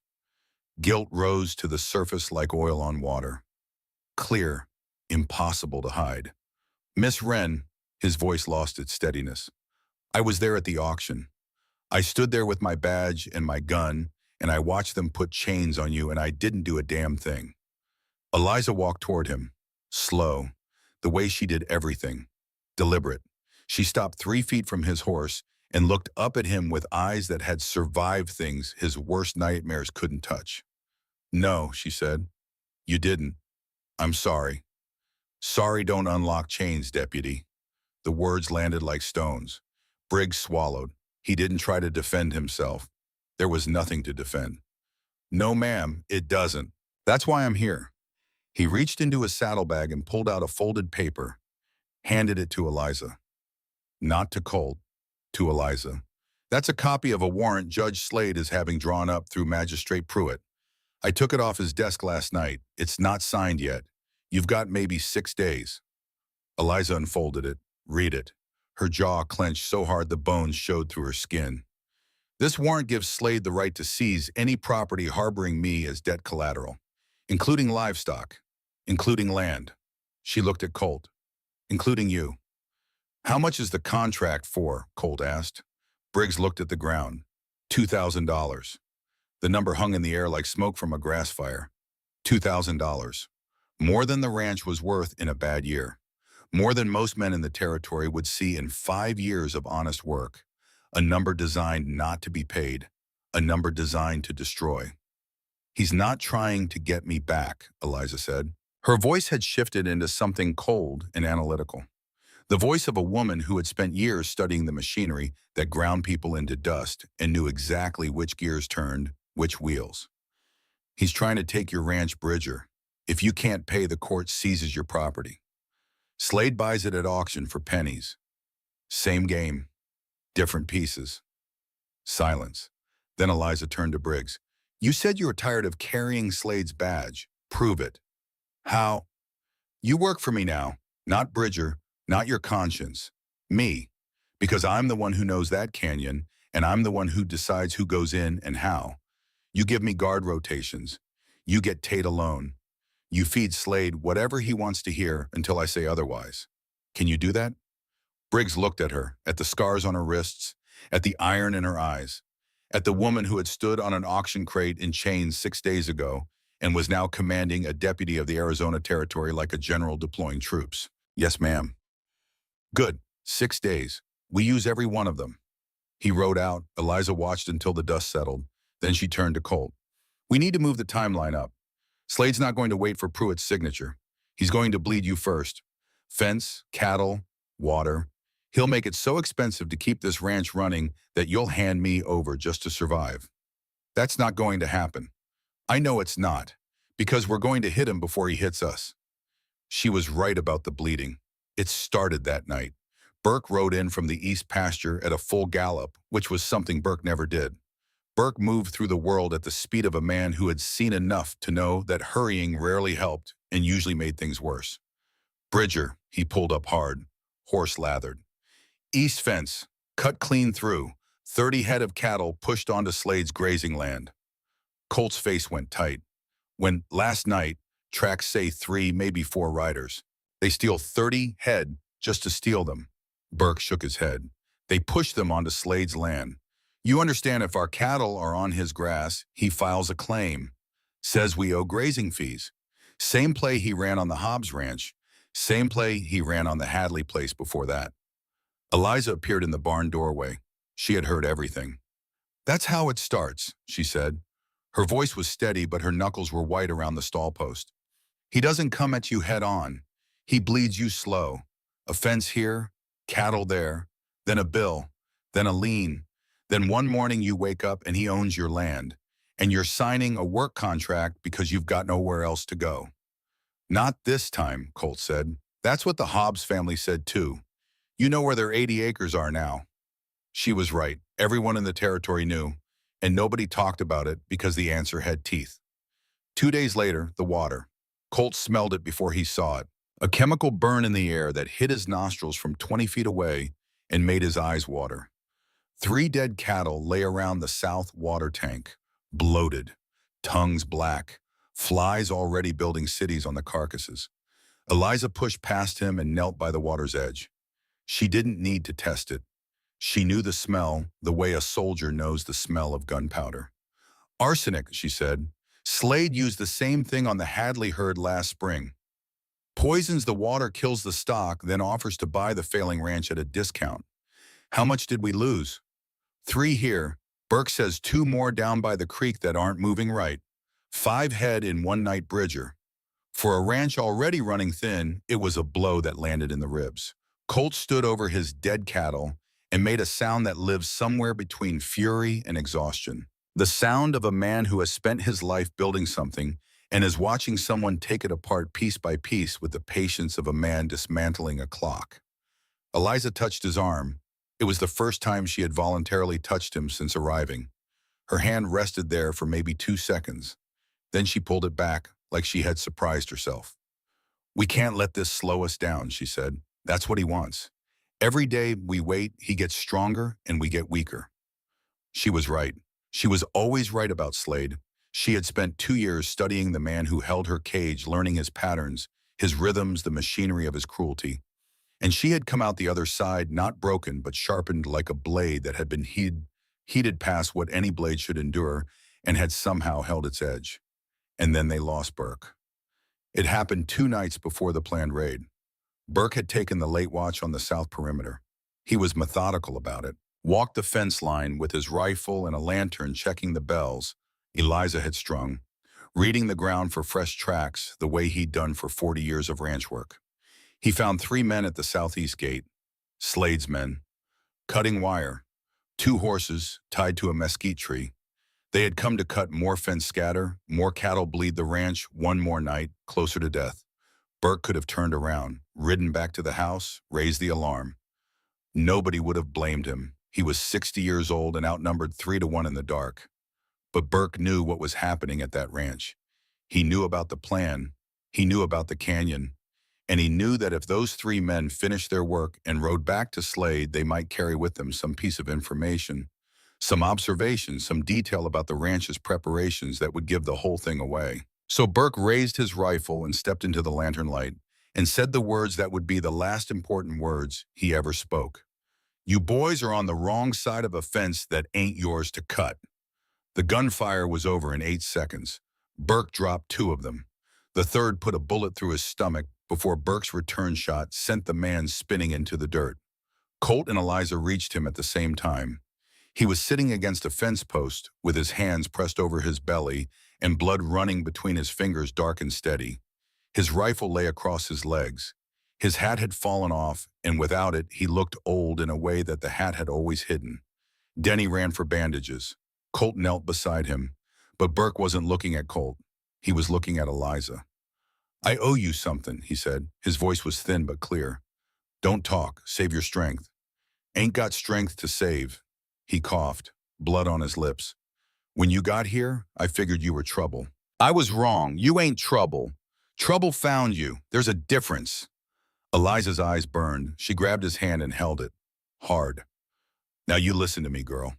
Speaker 1: Guilt rose to the surface like oil on water. Clear, impossible to hide. Miss Wren, his voice lost its steadiness. I was there at the auction. I stood there with my badge and my gun, and I watched them put chains on you, and I didn't do a damn thing. Eliza walked toward him, slow, the way she did everything, deliberate. She stopped 3 feet from his horse and looked up at him with eyes that had survived things his worst nightmares couldn't touch. No, she said, you didn't. I'm sorry. Sorry don't unlock chains, deputy. The words landed like stones. Briggs swallowed. He didn't try to defend himself. There was nothing to defend. No, ma'am, it doesn't. That's why I'm here. He reached into his saddlebag and pulled out a folded paper, handed it to Eliza. Not to Colt, to Eliza. That's a copy of a warrant Judge Slade is having drawn up through Magistrate Pruitt. I took it off his desk last night. It's not signed yet. You've got maybe 6 days. Eliza unfolded it. Read it. Her jaw clenched so hard the bones showed through her skin. This warrant gives Slade the right to seize any property harboring me as debt collateral, including livestock, including land. She looked at Colt. Including you. How much is the contract for? Colt asked. Briggs looked at the ground. $2,000. The number hung in the air like smoke from a grass fire. $2,000. More than the ranch was worth in a bad year. More than most men in the territory would see in 5 years of honest work. A number designed not to be paid. A number designed to destroy. He's not trying to get me back, Eliza said. Her voice had shifted into something cold and analytical. The voice of a woman who had spent years studying the machinery that ground people into dust and knew exactly which gears turned, which wheels. He's trying to take your ranch, Bridger. If you can't pay, the court seizes your property. Slade buys it at auction for pennies. Same game, different pieces. Silence. Then Eliza turned to Briggs. You said you were tired of carrying Slade's badge. Prove it. How? You work for me now, not Bridger, not your conscience. Me. Because I'm the one who knows that canyon, and I'm the one who decides who goes in and how. You give me guard rotations. You get Tate alone. You feed Slade whatever he wants to hear until I say otherwise. Can you do that? Briggs looked at her, at the scars on her wrists, at the iron in her eyes, at the woman who had stood on an auction crate in chains 6 days ago and was now commanding a deputy of the Arizona Territory like a general deploying troops. Yes, ma'am. Good. 6 days. We use every one of them. He rode out. Eliza watched until the dust settled. Then she turned to Colt. We need to move the timeline up. Slade's not going to wait for Pruitt's signature. He's going to bleed you first. Fence, cattle, water. He'll make it so expensive to keep this ranch running that you'll hand me over just to survive. That's not going to happen. I know it's not, because we're going to hit him before he hits us. She was right about the bleeding. It started that night. Burke rode in from the east pasture at a full gallop, which was something Burke never did. Burke moved through the world at the speed of a man who had seen enough to know that hurrying rarely helped and usually made things worse. Bridger, he pulled up hard, horse lathered. East fence, cut clean through, 30 head of cattle pushed onto Slade's grazing land. Colt's face went tight. When, last night, tracks say 3, maybe 4 riders. They steal 30 head just to steal them. Burke shook his head. They push them onto Slade's land. You understand, if our cattle are on his grass, he files a claim. Says we owe grazing fees. Same play he ran on the Hobbs Ranch. Same play he ran on the Hadley place before that. Eliza appeared in the barn doorway. She had heard everything. That's how it starts, she said. Her voice was steady, but her knuckles were white around the stall post. He doesn't come at you head on. He bleeds you slow. A fence here, cattle there, then a bill, then a lien. Then one morning you wake up and he owns your land, and you're signing a work contract because you've got nowhere else to go. Not this time, Colt said. That's what the Hobbs family said too. You know where their 80 acres are now. She was right. Everyone in the territory knew, and nobody talked about it because the answer had teeth. 2 days later, the water. Colt smelled it before he saw it. A chemical burn in the air that hit his nostrils from 20 feet away and made his eyes water. 3 dead cattle lay around the south water tank, bloated, tongues black, flies already building cities on the carcasses. Eliza pushed past him and knelt by the water's edge. She didn't need to test it. She knew the smell the way a soldier knows the smell of gunpowder. Arsenic, she said. Slade used the same thing on the Hadley herd last spring. Poisons the water, kills the stock, then offers to buy the failing ranch at a discount. How much did we lose? 3 here. Burke says 2 more down by the creek that aren't moving right. 5 head in one night, Bridger. For a ranch already running thin, it was a blow that landed in the ribs. Colt stood over his dead cattle and made a sound that lives somewhere between fury and exhaustion. The sound of a man who has spent his life building something and is watching someone take it apart piece by piece with the patience of a man dismantling a clock. Eliza touched his arm. It was the first time she had voluntarily touched him since arriving. Her hand rested there for maybe 2 seconds. Then she pulled it back, like she had surprised herself. We can't let this slow us down, she said. That's what he wants. Every day we wait, he gets stronger and we get weaker. She was right. She was always right about Slade. She had spent 2 years studying the man who held her cage, learning his patterns, his rhythms, the machinery of his cruelty. And she had come out the other side, not broken, but sharpened like a blade that had been heated past what any blade should endure and had somehow held its edge. And then they lost Burke. It happened 2 nights before the planned raid. Burke had taken the late watch on the south perimeter. He was methodical about it, walked the fence line with his rifle and a lantern checking the bells Eliza had strung, reading the ground for fresh tracks the way he'd done for 40 years of ranch work. He found 3 men at the southeast gate, Slade's men, cutting wire, 2 horses tied to a mesquite tree. They had come to cut more fence scatter, more cattle bleed the ranch one more night, closer to death. Burke could have turned around, ridden back to the house, raised the alarm. Nobody would have blamed him. He was 60 years old and outnumbered 3-1 in the dark. But Burke knew what was happening at that ranch. He knew about the plan. He knew about the canyon. And he knew that if those 3 men finished their work and rode back to Slade, they might carry with them some piece of information, some observation, some detail about the ranch's preparations that would give the whole thing away. So Burke raised his rifle and stepped into the lantern light and said the words that would be the last important words he ever spoke. You boys are on the wrong side of a fence that ain't yours to cut. The gunfire was over in 8 seconds. Burke dropped 2 of them. The third put a bullet through his stomach before Burke's return shot sent the man spinning into the dirt. Colt and Eliza reached him at the same time. He was sitting against a fence post with his hands pressed over his belly and blood running between his fingers, dark and steady. His rifle lay across his legs. His hat had fallen off, and without it, he looked old in a way that the hat had always hidden. Denny ran for bandages. Colt knelt beside him, but Burke wasn't looking at Colt. He was looking at Eliza. I owe you something, he said. His voice was thin but clear. Don't talk. Save your strength. Ain't got strength to save. He coughed, blood on his lips. When you got here, I figured you were trouble. I was wrong. You ain't trouble. Trouble found you. There's a difference. Eliza's eyes burned. She grabbed his hand and held it. Hard. Now you listen to me, girl.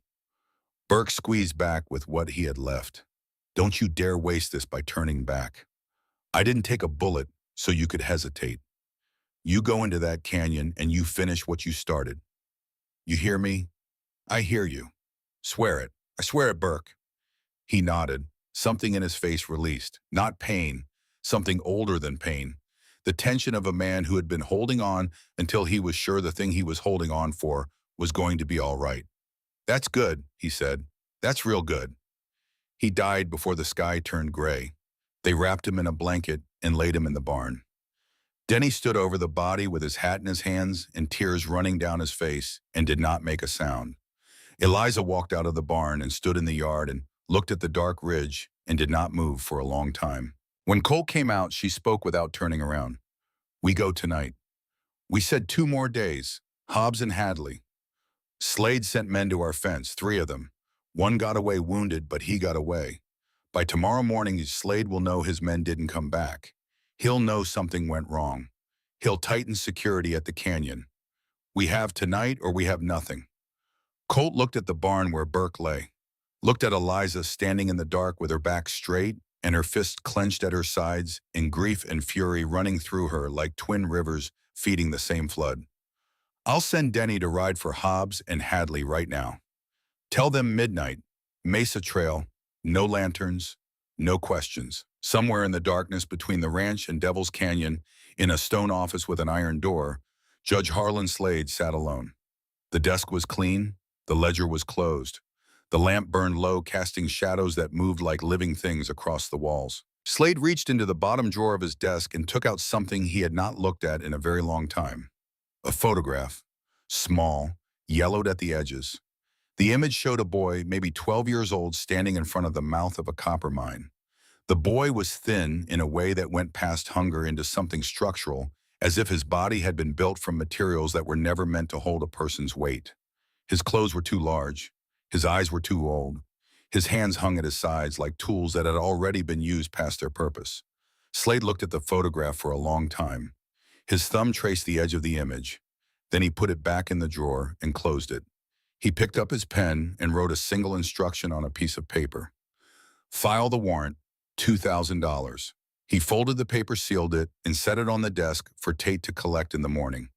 Speaker 1: Burke squeezed back with what he had left. Don't you dare waste this by turning back. I didn't take a bullet so you could hesitate. You go into that canyon and you finish what you started. You hear me? I hear you. Swear it. I swear it, Burke. He nodded. Something in his face released. Not pain. Something older than pain. The tension of a man who had been holding on until he was sure the thing he was holding on for was going to be all right. That's good, he said. That's real good. He died before the sky turned gray. They wrapped him in a blanket and laid him in the barn. Denny stood over the body with his hat in his hands and tears running down his face and did not make a sound. Eliza walked out of the barn and stood in the yard and looked at the dark ridge and did not move for a long time. When Colt came out, she spoke without turning around. We go tonight. We said 2 more days, Hobbs and Hadley. Slade sent men to our fence, 3 of them. 1 got away wounded, but he got away. By tomorrow morning, Slade will know his men didn't come back. He'll know something went wrong. He'll tighten security at the canyon. We have tonight or we have nothing. Colt looked at the barn where Burke lay, looked at Eliza standing in the dark with her back straight and her fists clenched at her sides in grief and fury running through her like twin rivers feeding the same flood. I'll send Denny to ride for Hobbs and Hadley right now. Tell them midnight, Mesa Trail, no lanterns, no questions. Somewhere in the darkness between the ranch and Devil's Canyon, in a stone office with an iron door, Judge Harlan Slade sat alone. The desk was clean, the ledger was closed. The lamp burned low, casting shadows that moved like living things across the walls. Slade reached into the bottom drawer of his desk and took out something he had not looked at in a very long time. A photograph, small, yellowed at the edges. The image showed a boy, maybe 12 years old, standing in front of the mouth of a copper mine. The boy was thin in a way that went past hunger into something structural, as if his body had been built from materials that were never meant to hold a person's weight. His clothes were too large. His eyes were too old. His hands hung at his sides like tools that had already been used past their purpose. Slade looked at the photograph for a long time. His thumb traced the edge of the image. Then he put it back in the drawer and closed it. He picked up his pen and wrote a single instruction on a piece of paper. File the warrant, $2,000. He folded the paper, sealed it, and set it on the desk for Tate to collect in the morning.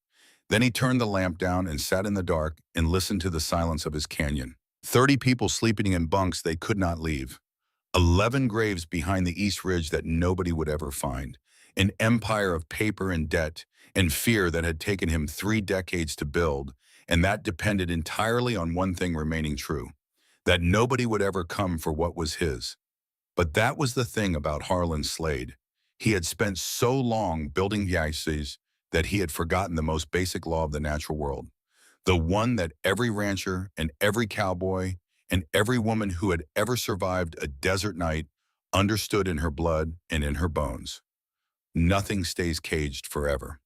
Speaker 1: Then he turned the lamp down and sat in the dark and listened to the silence of his canyon. 30 people sleeping in bunks they could not leave. 11 graves behind the East Ridge that nobody would ever find. An empire of paper and debt and fear that had taken him 3 decades to build, and that depended entirely on one thing remaining true, that nobody would ever come for what was his. But that was the thing about Harlan Slade. He had spent so long building yaces that he had forgotten the most basic law of the natural world, the one that every rancher and every cowboy and every woman who had ever survived a desert night understood in her blood and in her bones. Nothing stays caged forever.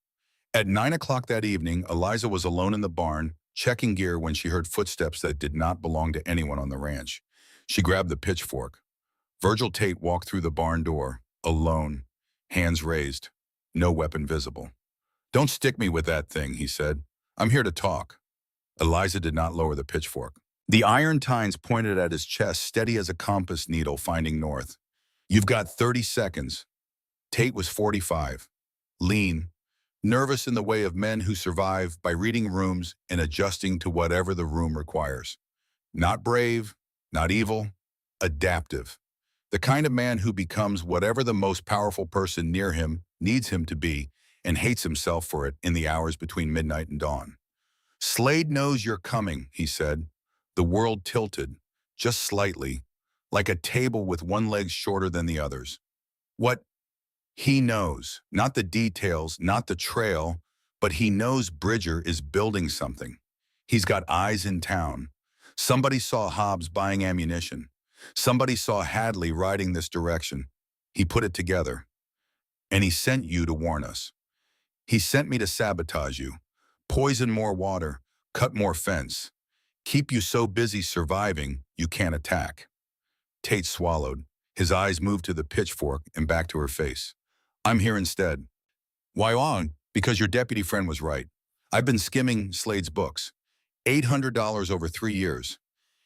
Speaker 1: At 9 o'clock that evening, Eliza was alone in the barn, checking gear when she heard footsteps that did not belong to anyone on the ranch. She grabbed the pitchfork. Virgil Tate walked through the barn door, alone, hands raised, no weapon visible. "Don't stick me with that thing," he said. "I'm here to talk." Eliza did not lower the pitchfork. The iron tines pointed at his chest, steady as a compass needle finding north. "You've got 30 seconds. Tate was 45, lean, nervous in the way of men who survive by reading rooms and adjusting to whatever the room requires. Not brave, not evil, adaptive. The kind of man who becomes whatever the most powerful person near him needs him to be and hates himself for it in the hours between midnight and dawn. "Slade knows you're coming," he said. The world tilted, just slightly, like a table with one leg shorter than the others. What? He knows, not the details, not the trail, but he knows Bridger is building something. He's got eyes in town. Somebody saw Hobbs buying ammunition. Somebody saw Hadley riding this direction. He put it together. And he sent you to warn us. He sent me to sabotage you, poison more water, cut more fence, keep you so busy surviving you can't attack." Tate swallowed. His eyes moved to the pitchfork and back to her face. "I'm here instead." "Why on?" "Because your deputy friend was right. I've been skimming Slade's books. $800 over 3 years.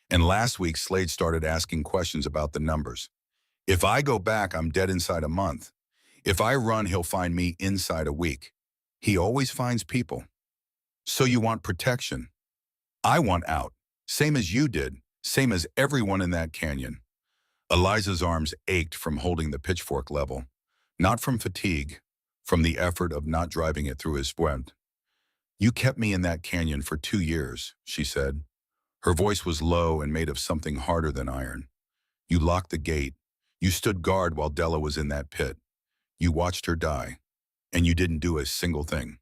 Speaker 1: And last week, Slade started asking questions about the numbers. If I go back, I'm dead inside a month. If I run, he'll find me inside a week. He always finds people. So you want protection? I want out. Same as you did. Same as everyone in that canyon." Eliza's arms ached from holding the pitchfork level. Not from fatigue, from the effort of not driving it through his sweat. "You kept me in that canyon for 2 years, she said. Her voice was low and made of something harder than iron. "You locked the gate. You stood guard while Della was in that pit. You watched her die. And you didn't do a single thing."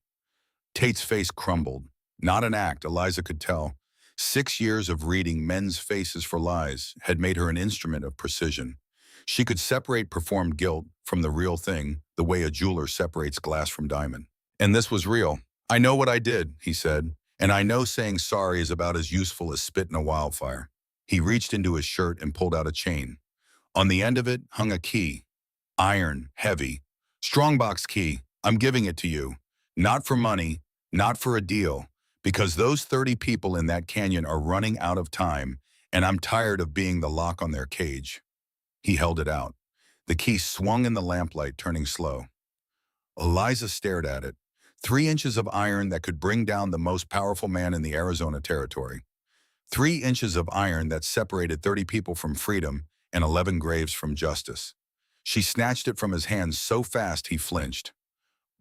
Speaker 1: Tate's face crumbled. Not an act, Eliza could tell. 6 years of reading men's faces for lies had made her an instrument of precision. She could separate performed guilt from the real thing, the way a jeweler separates glass from diamond. "And this was real. I know what I did," he said, "and I know saying sorry is about as useful as spit in a wildfire." He reached into his shirt and pulled out a chain. On the end of it hung a key. Iron, heavy. "Strongbox key. I'm giving it to you. Not for money, not for a deal, because those 30 people in that canyon are running out of time, and I'm tired of being the lock on their cage." He held it out. The key swung in the lamplight, turning slow. Eliza stared at it. 3 inches of iron that could bring down the most powerful man in the Arizona Territory. 3 inches of iron that separated 30 people from freedom and 11 graves from justice. She snatched it from his hands so fast he flinched.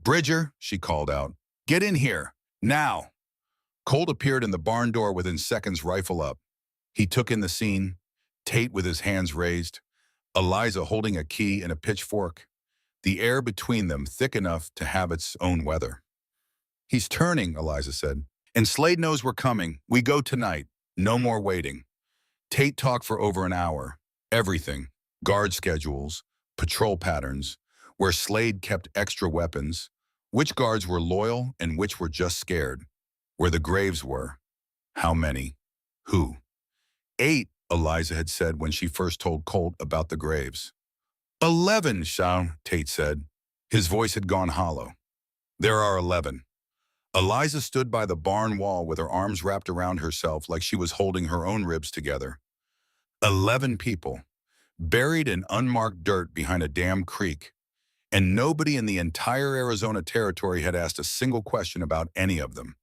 Speaker 1: "Bridger," she called out, "get in here, now." Colt appeared in the barn door within seconds, rifle up. He took in the scene, Tate with his hands raised, Eliza holding a key and a pitchfork, the air between them thick enough to have its own weather. "He's turning," Eliza said. "And Slade knows we're coming. We go tonight. No more waiting." Tate talked for over an hour. Everything. Guard schedules, patrol patterns, where Slade kept extra weapons, which guards were loyal and which were just scared, where the graves were. How many? Who? 8, Eliza had said when she first told Colt about the graves. 11, Tate said. His voice had gone hollow. There are 11. Eliza stood by the barn wall with her arms wrapped around herself like she was holding her own ribs together. 11 people, buried in unmarked dirt behind a damn creek, and nobody in the entire Arizona territory had asked a single question about any of them.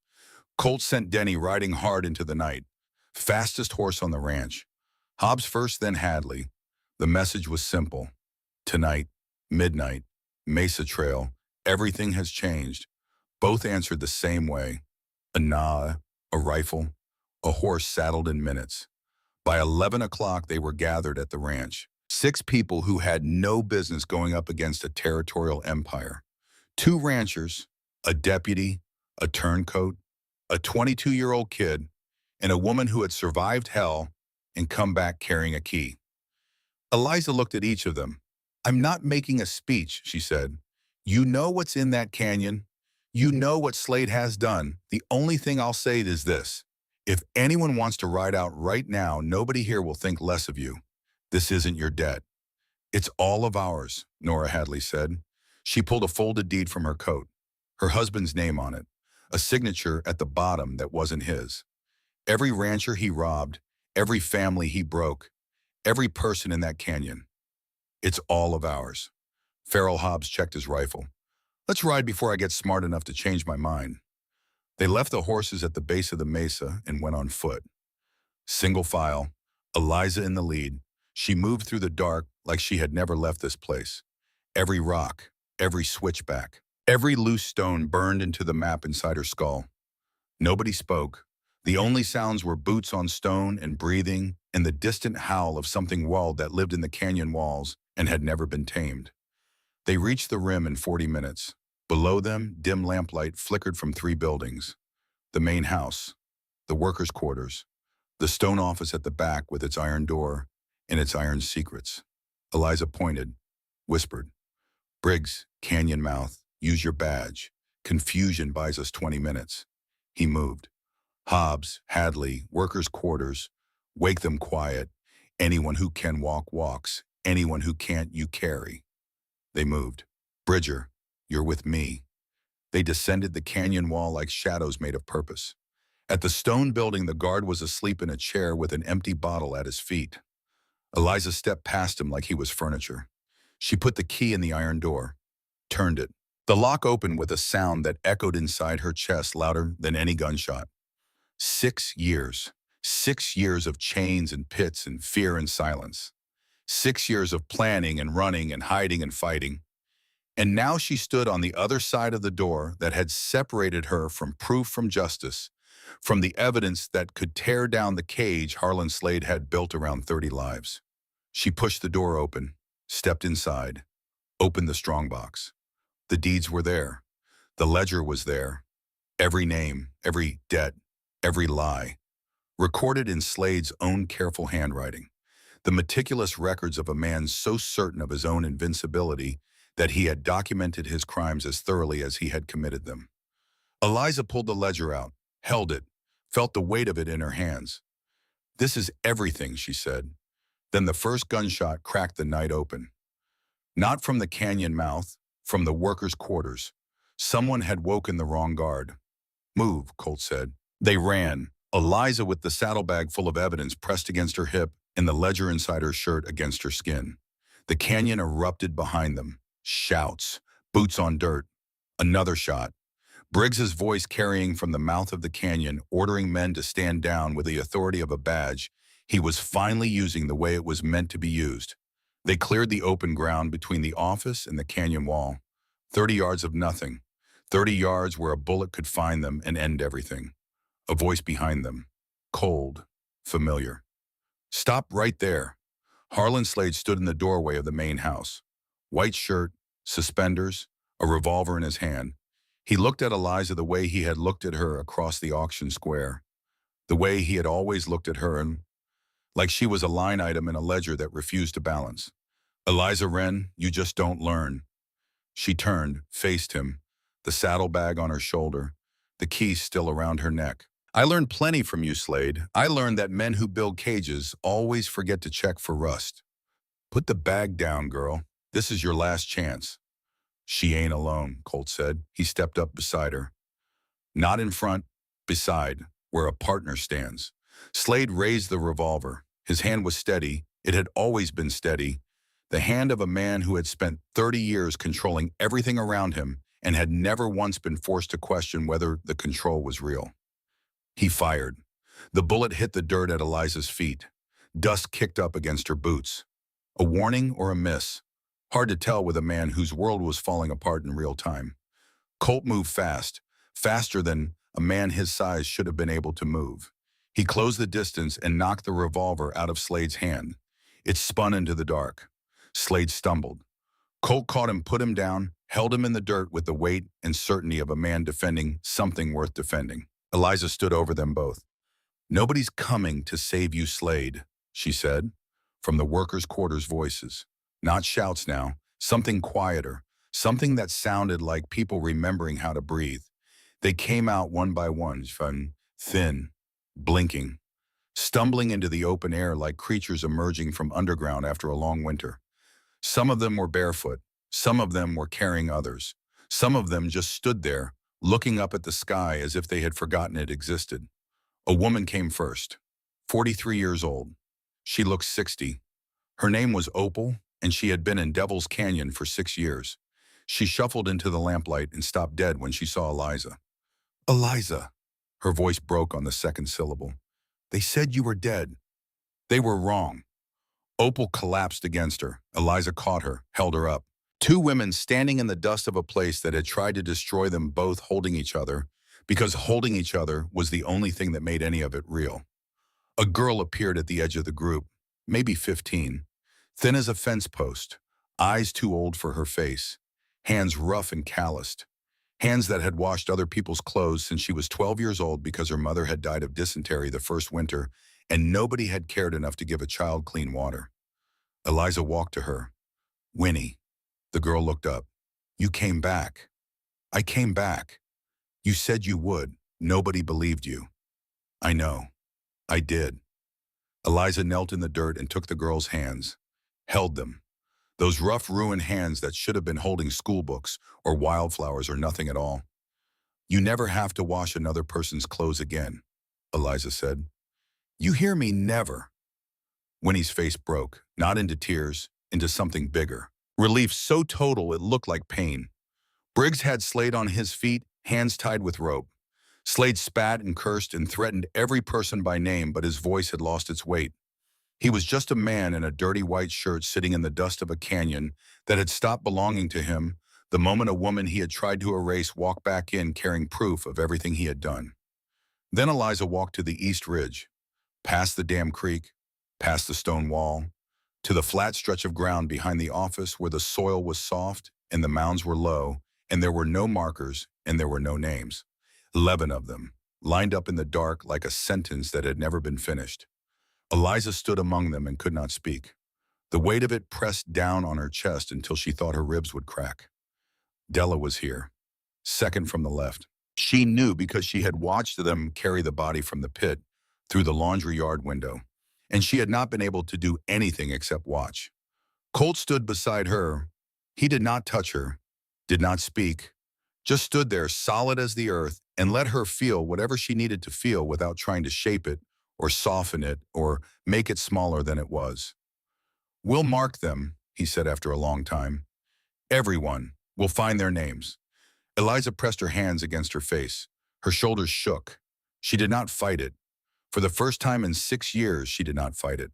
Speaker 1: Colt sent Denny riding hard into the night, fastest horse on the ranch. Hobbs first, then Hadley. The message was simple. Tonight, midnight, Mesa Trail, everything has changed. Both answered the same way. A nod, a rifle, a horse saddled in minutes. By 11 o'clock, they were gathered at the ranch. 6 people who had no business going up against a territorial empire. 2 ranchers, a deputy, a turncoat, a 22-year-old kid, and a woman who had survived hell and come back carrying a key. Eliza looked at each of them. "I'm not making a speech," she said. "You know what's in that canyon. You know what Slade has done. The only thing I'll say is this. If anyone wants to ride out right now, nobody here will think less of you. This isn't your debt." "It's all of ours," Nora Hadley said. She pulled a folded deed from her coat, her husband's name on it, a signature at the bottom that wasn't his. Every rancher he robbed, every family he broke, every person in that canyon. It's all of ours. Farrell Hobbs checked his rifle. "Let's ride before I get smart enough to change my mind." They left the horses at the base of the mesa and went on foot. Single file, Eliza in the lead. She moved through the dark like she had never left this place. Every rock, every switchback, every loose stone burned into the map inside her skull. Nobody spoke. The only sounds were boots on stone and breathing and the distant howl of something wild that lived in the canyon walls and had never been tamed. They reached the rim in 40 minutes. Below them, dim lamplight flickered from 3 buildings. The main house, the workers' quarters, the stone office at the back with its iron door and its iron secrets. Eliza pointed, whispered, "Briggs, Canyon Mouth, use your badge. Confusion buys us 20 minutes. He moved. "Hobbs, Hadley, workers' quarters. Wake them quiet. Anyone who can walk walks. Anyone who can't, you carry." They moved. "Bridger, you're with me." They descended the canyon wall like shadows made of purpose. At the stone building, the guard was asleep in a chair with an empty bottle at his feet. Eliza stepped past him like he was furniture. She put the key in the iron door, turned it. The lock opened with a sound that echoed inside her chest louder than any gunshot. 6 years. 6 years of chains and pits and fear and silence. 6 years of planning and running and hiding and fighting. And now she stood on the other side of the door that had separated her from proof from justice, from the evidence that could tear down the cage Harlan Slade had built around 30 lives. She pushed the door open, stepped inside, opened the strongbox. The deeds were there. The ledger was there. Every name, every debt, every lie, recorded in Slade's own careful handwriting. The meticulous records of a man so certain of his own invincibility that he had documented his crimes as thoroughly as he had committed them. Eliza pulled the ledger out, held it, felt the weight of it in her hands. "This is everything," she said. Then the first gunshot cracked the night open. Not from the canyon mouth, from the workers' quarters. Someone had woken the wrong guard. "Move," Colt said. They ran, Eliza with the saddlebag full of evidence pressed against her hip and the ledger inside her shirt against her skin. The canyon erupted behind them. Shouts, boots on dirt. Another shot. Briggs's voice carrying from the mouth of the canyon, ordering men to stand down with the authority of a badge. He was finally using the way it was meant to be used. They cleared the open ground between the office and the canyon wall. 30 yards of nothing. 30 yards where a bullet could find them and end everything. A voice behind them. Cold. Familiar. "Stop right there." Harlan Slade stood in the doorway of the main house. White shirt, suspenders, a revolver in his hand. He looked at Eliza the way he had looked at her across the auction square. The way he had always looked at her, and like she was a line item in a ledger that refused to balance. "Eliza Wren, you just don't learn." She turned, faced him, the saddlebag on her shoulder, the key still around her neck. "I learned plenty from you, Slade. I learned that men who build cages always forget to check for rust. Put the bag down, girl. This is your last chance." She ain't alone, Colt said. He stepped up beside her. Not in front, beside, where a partner stands. Slade raised the revolver. His hand was steady. It had always been steady. The hand of a man who had spent 30 years controlling everything around him and had never once been forced to question whether the control was real. He fired. The bullet hit the dirt at Eliza's feet. Dust kicked up against her boots. A warning or a miss? Hard to tell with a man whose world was falling apart in real time. Colt moved fast, faster than a man his size should have been able to move. He closed the distance and knocked the revolver out of Slade's hand. It spun into the dark. Slade stumbled. Colt caught him, put him down, held him in the dirt with the weight and certainty of a man defending something worth defending. Eliza stood over them both. "Nobody's coming to save you, Slade," she said, from the workers' quarters voices. Not shouts now, something quieter, something that sounded like people remembering how to breathe. They came out one by one, thin, blinking, stumbling into the open air like creatures emerging from underground after a long winter. Some of them were barefoot. Some of them were carrying others. Some of them just stood there, looking up at the sky as if they had forgotten it existed. A woman came first, 43 years old. She looked 60. Her name was Opal, and she had been in Devil's Canyon for 6 years. She shuffled into the lamplight and stopped dead when she saw Eliza. "Eliza," her voice broke on the second syllable. "They said you were dead." They were wrong. Opal collapsed against her. Eliza caught her, held her up. Two women standing in the dust of a place that had tried to destroy them, both holding each other, because holding each other was the only thing that made any of it real. A girl appeared at the edge of the group, maybe 15, thin as a fence post, eyes too old for her face, hands rough and calloused, hands that had washed other people's clothes since she was 12 years old because her mother had died of dysentery the first winter, and nobody had cared enough to give a child clean water. Eliza walked to her. "Winnie." The girl looked up. "You came back." "I came back. You said you would. Nobody believed you." "I know. I did." Eliza knelt in the dirt and took the girl's hands, held them. Those rough, ruined hands that should have been holding school books or wildflowers or nothing at all. "You never have to wash another person's clothes again," Eliza said. "You hear me? Never." Winnie's face broke, not into tears, into something bigger. Relief so total it looked like pain. Briggs had Slade on his feet, hands tied with rope. Slade spat and cursed and threatened every person by name, but his voice had lost its weight. He was just a man in a dirty white shirt sitting in the dust of a canyon that had stopped belonging to him the moment a woman he had tried to erase walked back in carrying proof of everything he had done. Then Eliza walked to the east ridge, past the dam creek, past the stone wall, to the flat stretch of ground behind the office where the soil was soft and the mounds were low, and there were no markers and there were no names. 11 of them, lined up in the dark like a sentence that had never been finished. Eliza stood among them and could not speak. The weight of it pressed down on her chest until she thought her ribs would crack. Della was here, second from the left. She knew because she had watched them carry the body from the pit through the laundry yard window, and she had not been able to do anything except watch. Colt stood beside her. He did not touch her, did not speak, just stood there solid as the earth and let her feel whatever she needed to feel without trying to shape it or soften it or make it smaller than it was. "We'll mark them," he said after a long time. "Everyone. We'll find their names." Eliza pressed her hands against her face. Her shoulders shook. She did not fight it. For the first time in 6 years, she did not fight it.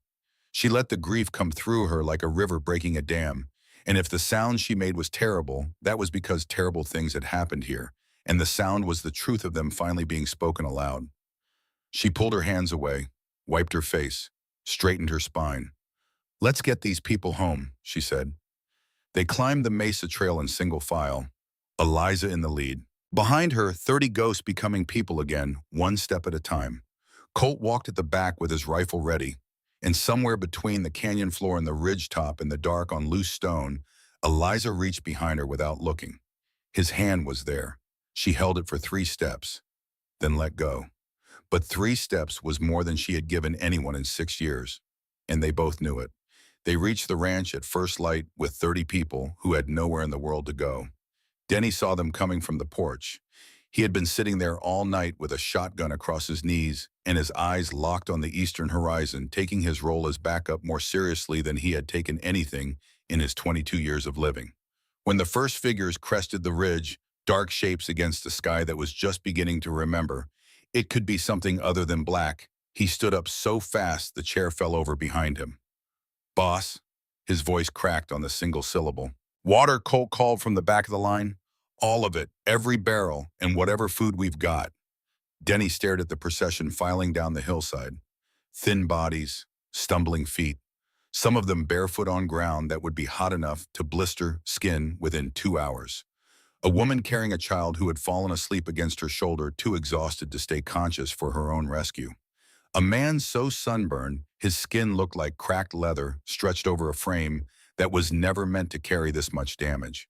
Speaker 1: She let the grief come through her like a river breaking a dam. And if the sound she made was terrible, that was because terrible things had happened here, and the sound was the truth of them finally being spoken aloud. She pulled her hands away, wiped her face, straightened her spine. "Let's get these people home," she said. They climbed the mesa trail in single file, Eliza in the lead. Behind her, 30 ghosts becoming people again, one step at a time. Colt walked at the back with his rifle ready, and somewhere between the canyon floor and the ridge top in the dark on loose stone, Eliza reached behind her without looking. His hand was there. She held it for 3 steps, then let go. But 3 steps was more than she had given anyone in 6 years, and they both knew it. They reached the ranch at first light with 30 people who had nowhere in the world to go. Denny saw them coming from the porch. He had been sitting there all night with a shotgun across his knees and his eyes locked on the eastern horizon, taking his role as backup more seriously than he had taken anything in his 22 years of living. When the first figures crested the ridge, dark shapes against a sky that was just beginning to remember, it could be something other than black, he stood up so fast the chair fell over behind him. Boss, his voice cracked on the single syllable. Water, Colt called from the back of the line. All of it, every barrel, and whatever food we've got. Denny stared at the procession filing down the hillside. Thin bodies, stumbling feet, some of them barefoot on ground that would be hot enough to blister skin within 2 hours. A woman carrying a child who had fallen asleep against her shoulder, too exhausted to stay conscious for her own rescue. A man so sunburned, his skin looked like cracked leather stretched over a frame that was never meant to carry this much damage.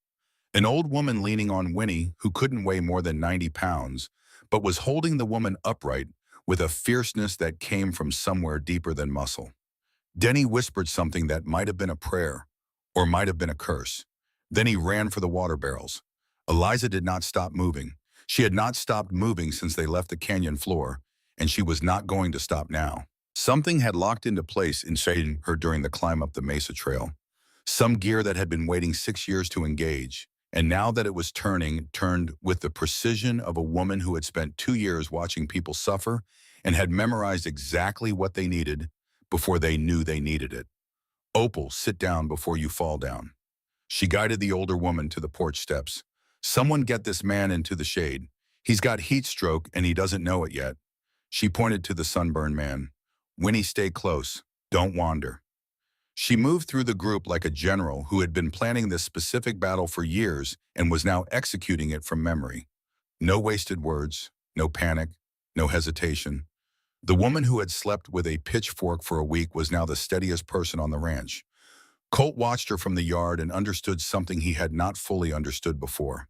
Speaker 1: An old woman leaning on Winnie, who couldn't weigh more than 90 pounds, but was holding the woman upright with a fierceness that came from somewhere deeper than muscle. Denny whispered something that might have been a prayer, or might have been a curse. Then he ran for the water barrels. Eliza did not stop moving. She had not stopped moving since they left the canyon floor, and she was not going to stop now. Something had locked into place inside her during the climb up the Mesa Trail. Some gear that had been waiting 6 years to engage, and now that it was turned with the precision of a woman who had spent 2 years watching people suffer and had memorized exactly what they needed before they knew they needed it. Opal, sit down before you fall down. She guided the older woman to the porch steps. Someone get this man into the shade. He's got heat stroke and he doesn't know it yet. She pointed to the sunburned man. Winnie, stay close. Don't wander. She moved through the group like a general who had been planning this specific battle for years and was now executing it from memory. No wasted words, no panic, no hesitation. The woman who had slept with a pitchfork for a week was now the steadiest person on the ranch. Colt watched her from the yard and understood something he had not fully understood before.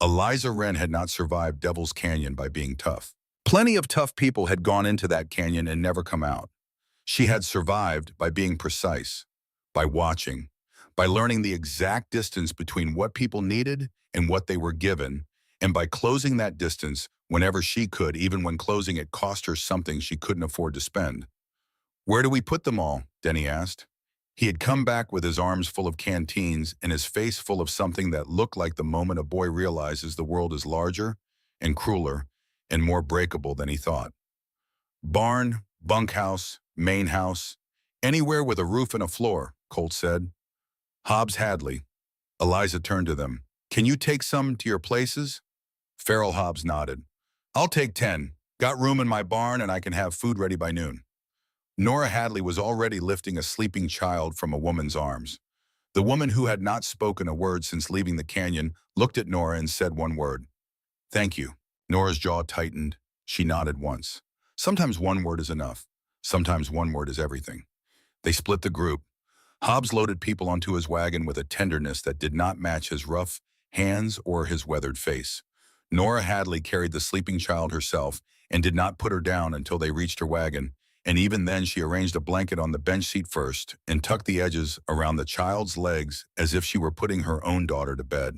Speaker 1: Eliza Wren had not survived Devil's Canyon by being tough. Plenty of tough people had gone into that canyon and never come out. She had survived by being precise, by watching, by learning the exact distance between what people needed and what they were given, and by closing that distance whenever she could, even when closing it cost her something she couldn't afford to spend. Where do we put them all? Denny asked. He had come back with his arms full of canteens and his face full of something that looked like the moment a boy realizes the world is larger and crueler and more breakable than he thought. Barn, bunkhouse, main house, anywhere with a roof and a floor, Colt said. Hobbs Hadley. Eliza turned to them. Can you take some to your places? Farrell Hobbs nodded. I'll take 10. Got room in my barn and I can have food ready by noon. Nora Hadley was already lifting a sleeping child from a woman's arms. The woman, who had not spoken a word since leaving the canyon, looked at Nora and said one word. Thank you. Nora's jaw tightened. She nodded once. Sometimes one word is enough. Sometimes one word is everything. They split the group. Hobbs loaded people onto his wagon with a tenderness that did not match his rough hands or his weathered face. Nora Hadley carried the sleeping child herself and did not put her down until they reached her wagon, and even then she arranged a blanket on the bench seat first and tucked the edges around the child's legs as if she were putting her own daughter to bed.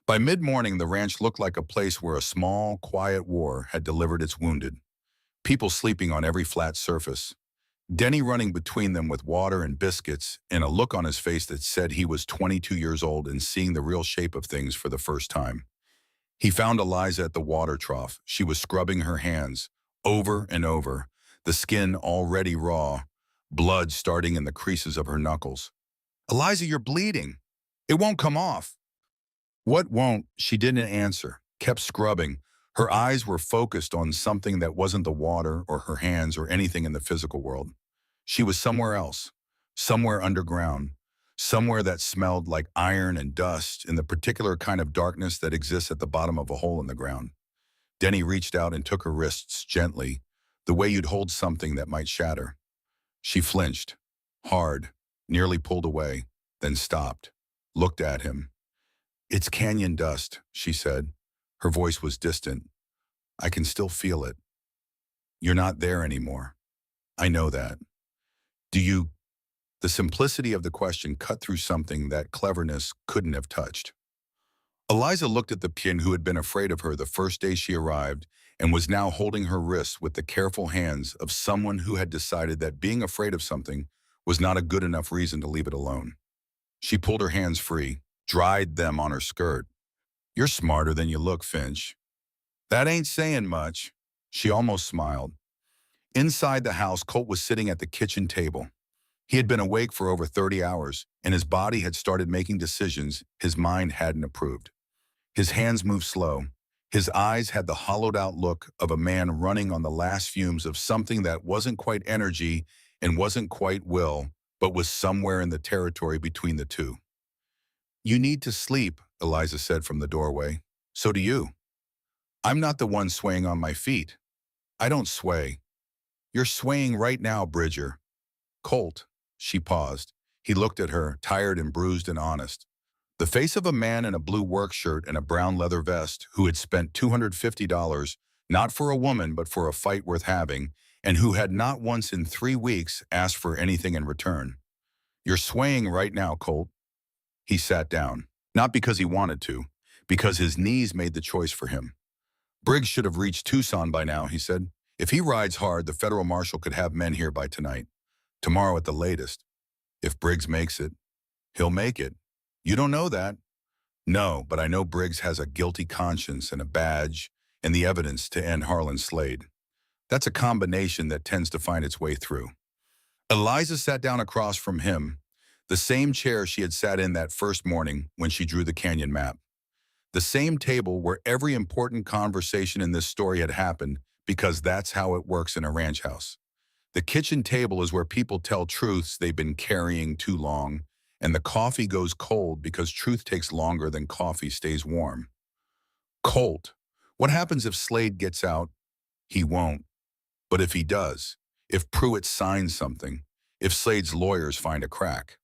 Speaker 1: By mid-morning, the ranch looked like a place where a small, quiet war had delivered its wounded. People sleeping on every flat surface. Denny running between them with water and biscuits and a look on his face that said he was 22 years old and seeing the real shape of things for the first time. He found Eliza at the water trough. She was scrubbing her hands, over and over, the skin already raw, blood starting in the creases of her knuckles. Eliza, you're bleeding. It won't come off. What won't? She didn't answer, kept scrubbing. Her eyes were focused on something that wasn't the water or her hands or anything in the physical world. She was somewhere else, somewhere underground, somewhere that smelled like iron and dust in the particular kind of darkness that exists at the bottom of a hole in the ground. Denny reached out and took her wrists gently, the way you'd hold something that might shatter. She flinched, hard, nearly pulled away, then stopped, looked at him. It's canyon dust, she said. Her voice was distant. I can still feel it. You're not there anymore. I know that. Do you? The simplicity of the question cut through something that cleverness couldn't have touched. Eliza looked at the pin who had been afraid of her the first day she arrived and was now holding her wrists with the careful hands of someone who had decided that being afraid of something was not a good enough reason to leave it alone. She pulled her hands free, dried them on her skirt. "You're smarter than you look, Finch." "That ain't saying much." She almost smiled. Inside the house, Colt was sitting at the kitchen table. He had been awake for over 30 hours, and his body had started making decisions his mind hadn't approved. His hands moved slow. His eyes had the hollowed-out look of a man running on the last fumes of something that wasn't quite energy and wasn't quite will, but was somewhere in the territory between the two. "You need to sleep," Eliza said from the doorway. "So do you." "I'm not the one swaying on my feet." "I don't sway." "You're swaying right now, Bridger." "Colt." She paused. He looked at her, tired and bruised and honest. The face of a man in a blue work shirt and a brown leather vest who had spent $250, not for a woman but for a fight worth having, and who had not once in 3 weeks asked for anything in return. "You're swaying right now, Colt." He sat down, not because he wanted to, because his knees made the choice for him. "Briggs should have reached Tucson by now," he said. "If he rides hard, the federal marshal could have men here by tonight. Tomorrow at the latest. If Briggs makes it, he'll make it. You don't know that." "No, but I know Briggs has a guilty conscience and a badge and the evidence to end Harlan Slade. That's a combination that tends to find its way through." Eliza sat down across from him, the same chair she had sat in that first morning when she drew the canyon map. The same table where every important conversation in this story had happened, because that's how it works in a ranch house. The kitchen table is where people tell truths they've been carrying too long, and the coffee goes cold because truth takes longer than coffee stays warm. "Colt, what happens if Slade gets out?" "He won't. But if he does, if Pruitt signs something, if Slade's lawyers find a crack,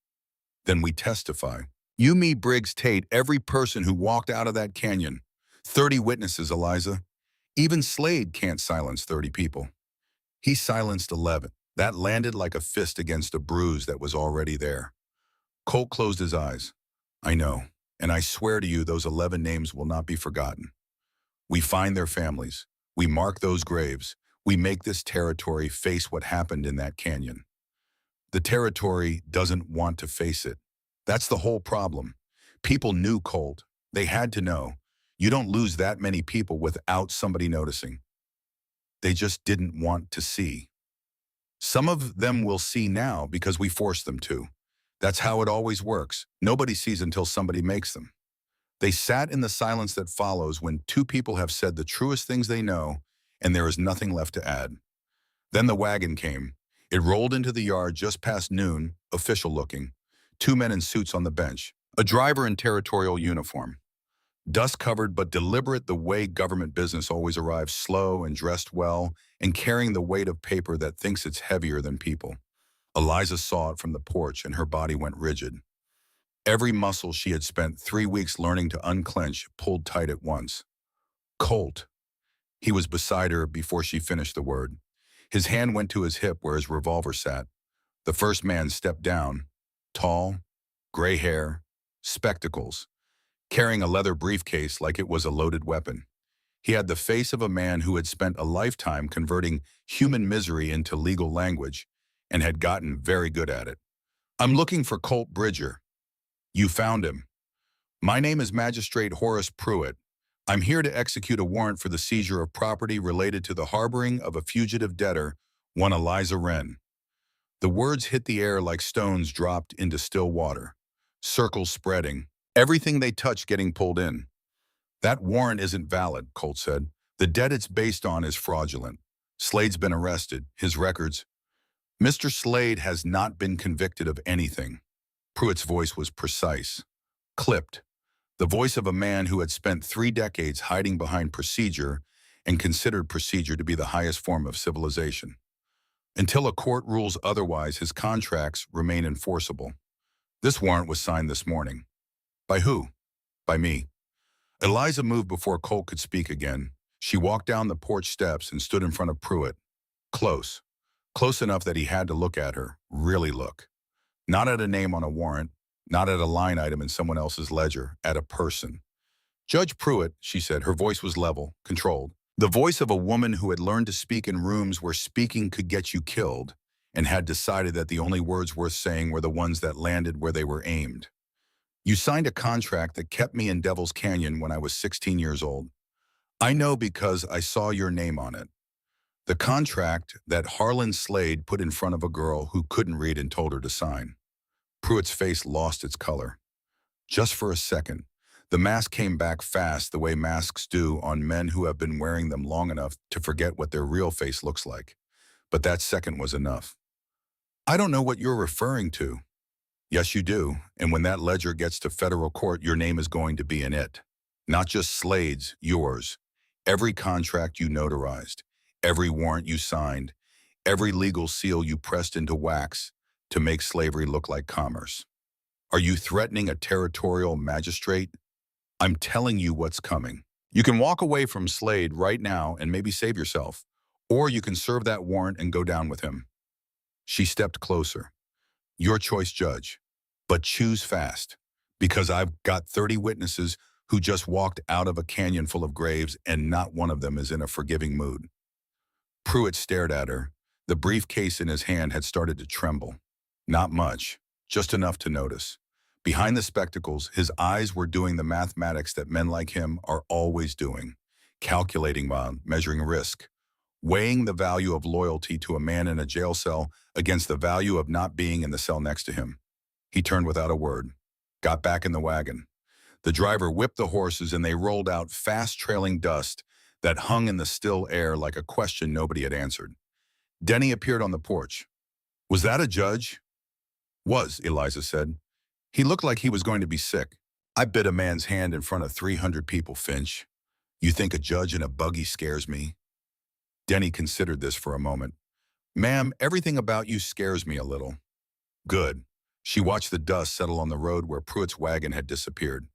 Speaker 1: then we testify. You, me, Briggs, Tate, every person who walked out of that canyon. 30 witnesses, Eliza. Even Slade can't silence 30 people. He silenced 11. That landed like a fist against a bruise that was already there. Colt closed his eyes. "I know, and I swear to you those 11 names will not be forgotten. We find their families. We mark those graves. We make this territory face what happened in that canyon. The territory doesn't want to face it. That's the whole problem. People knew, Colt. They had to know. You don't lose that many people without somebody noticing. They just didn't want to see. Some of them will see now because we forced them to. That's how it always works. Nobody sees until somebody makes them." They sat in the silence that follows when two people have said the truest things they know, and there is nothing left to add. Then the wagon came. It rolled into the yard just past noon, official looking. 2 men in suits on the bench. A driver in territorial uniform. Dust-covered but deliberate, the way government business always arrives, slow and dressed well and carrying the weight of paper that thinks it's heavier than people. Eliza saw it from the porch and her body went rigid. Every muscle she had spent 3 weeks learning to unclench pulled tight at once. "Colt." He was beside her before she finished the word. His hand went to his hip where his revolver sat. The first man stepped down, tall, gray hair, spectacles, carrying a leather briefcase like it was a loaded weapon. He had the face of a man who had spent a lifetime converting human misery into legal language and had gotten very good at it. "I'm looking for Colt Bridger." "You found him." "My name is Magistrate Horace Pruitt. I'm here to execute a warrant for the seizure of property related to the harboring of a fugitive debtor, one Eliza Wren." The words hit the air like stones dropped into still water. Circles spreading. Everything they touched getting pulled in. "That warrant isn't valid," Colt said. "The debt it's based on is fraudulent. Slade's been arrested. His records." "Mr. Slade has not been convicted of anything." Pruitt's voice was precise, clipped. The voice of a man who had spent 3 decades hiding behind procedure and considered procedure to be the highest form of civilization. Until a court rules otherwise, his contracts remain enforceable. "This warrant was signed this morning." "By who?" "By me." Eliza moved before Colt could speak again. She walked down the porch steps and stood in front of Pruitt. Close. Close enough that he had to look at her, really look. Not at a name on a warrant, not at a line item in someone else's ledger, at a person. Judge Pruitt, she said, her voice was level, controlled. The voice of a woman who had learned to speak in rooms where speaking could get you killed and had decided that the only words worth saying were the ones that landed where they were aimed. You signed a contract that kept me in Devil's Canyon when I was 16 years old. I know because I saw your name on it. The contract that Harlan Slade put in front of a girl who couldn't read and told her to sign. Pruitt's face lost its color. Just for a second, the mask came back fast the way masks do on men who have been wearing them long enough to forget what their real face looks like. But that second was enough. I don't know what you're referring to. Yes, you do. And when that ledger gets to federal court, your name is going to be in it. Not just Slade's, yours. Every contract you notarized, every warrant you signed, every legal seal you pressed into wax to make slavery look like commerce. Are you threatening a territorial magistrate? I'm telling you what's coming. You can walk away from Slade right now and maybe save yourself, or you can serve that warrant and go down with him. She stepped closer. Your choice, Judge, but choose fast, because I've got 30 witnesses who just walked out of a canyon full of graves and not one of them is in a forgiving mood. Pruitt stared at her. The briefcase in his hand had started to tremble. Not much, just enough to notice. Behind the spectacles, his eyes were doing the mathematics that men like him are always doing, calculating while measuring risk, weighing the value of loyalty to a man in a jail cell against the value of not being in the cell next to him. He turned without a word, got back in the wagon. The driver whipped the horses and they rolled out fast trailing dust that hung in the still air like a question nobody had answered. Denny appeared on the porch. Was that a judge? Was, Eliza said. He looked like he was going to be sick. I bit a man's hand in front of 300 people, Finch. You think a judge in a buggy scares me? Denny considered this for a moment. Ma'am, everything about you scares me a little. Good. She watched the dust settle on the road where Pruitt's wagon had disappeared.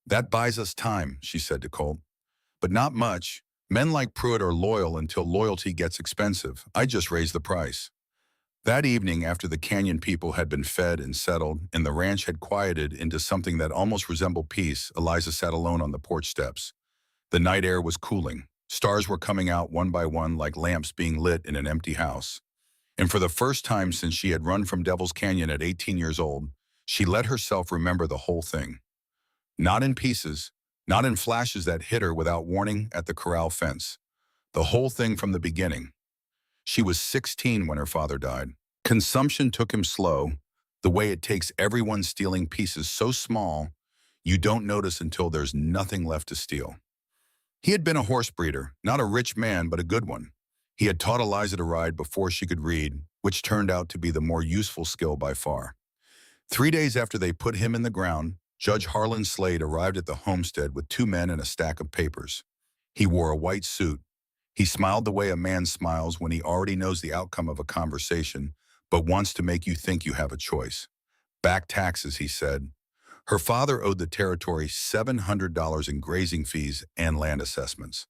Speaker 1: That buys us time, she said to Colt. But not much. Men like Pruitt are loyal until loyalty gets expensive. I just raised the price. That evening, after the canyon people had been fed and settled, and the ranch had quieted into something that almost resembled peace, Eliza sat alone on the porch steps. The night air was cooling. Stars were coming out one by one like lamps being lit in an empty house. And for the first time since she had run from Devil's Canyon at 18 years old, she let herself remember the whole thing. Not in pieces, not in flashes that hit her without warning at the corral fence. The whole thing from the beginning. She was 16 when her father died. Consumption took him slow, the way it takes everyone stealing pieces so small you don't notice until there's nothing left to steal. He had been a horse breeder, not a rich man, but a good one. He had taught Eliza to ride before she could read, which turned out to be the more useful skill by far. 3 days after they put him in the ground, Judge Harlan Slade arrived at the homestead with 2 men and a stack of papers. He wore a white suit. He smiled the way a man smiles when he already knows the outcome of a conversation, but wants to make you think you have a choice. Back taxes, he said. Her father owed the territory $700 in grazing fees and land assessments.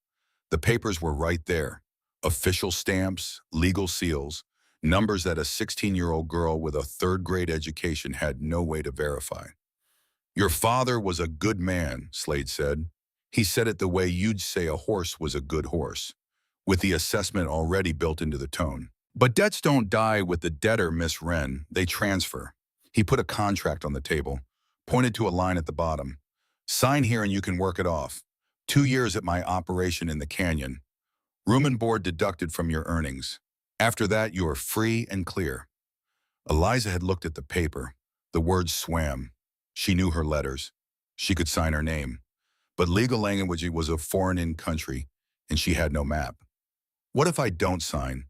Speaker 1: The papers were right there. Official stamps, legal seals, numbers that a 16-year-old girl with a third-grade education had no way to verify. Your father was a good man, Slade said. He said it the way you'd say a horse was a good horse, with the assessment already built into the tone. But debts don't die with the debtor, Miss Wren. They transfer. He put a contract on the table, pointed to a line at the bottom. Sign here and you can work it off. 2 years at my operation in the canyon. Room and board deducted from your earnings. After that, you are free and clear. Eliza had looked at the paper. The words swam. She knew her letters. She could sign her name. But legal language was a foreign in country, and she had no map. What if I don't sign?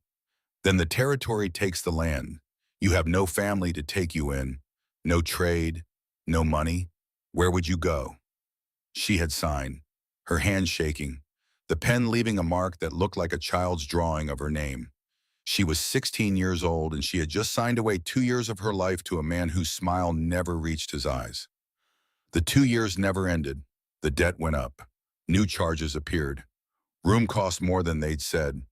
Speaker 1: Then the territory takes the land. You have no family to take you in, no trade, no money. Where would you go? She had signed, her hand shaking, the pen leaving a mark that looked like a child's drawing of her name. She was 16 years old, and she had just signed away 2 years of her life to a man whose smile never reached his eyes. The 2 years never ended. The debt went up. New charges appeared. Room cost more than they'd said.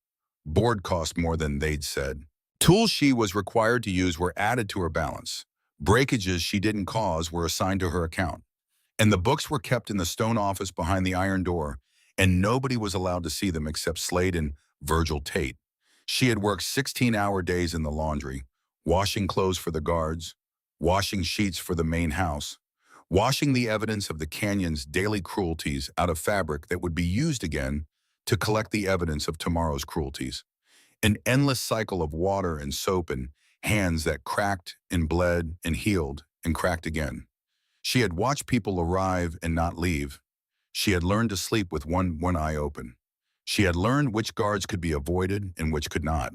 Speaker 1: Board cost more than they'd said. Tools she was required to use were added to her balance. Breakages she didn't cause were assigned to her account. And the books were kept in the stone office behind the iron door, and nobody was allowed to see them except Slade and Virgil Tate. She had worked 16-hour days in the laundry, washing clothes for the guards, washing sheets for the main house, washing the evidence of the canyon's daily cruelties out of fabric that would be used again to collect the evidence of tomorrow's cruelties. An endless cycle of water and soap and hands that cracked and bled and healed and cracked again. She had watched people arrive and not leave. She had learned to sleep with one eye open. She had learned which guards could be avoided and which could not.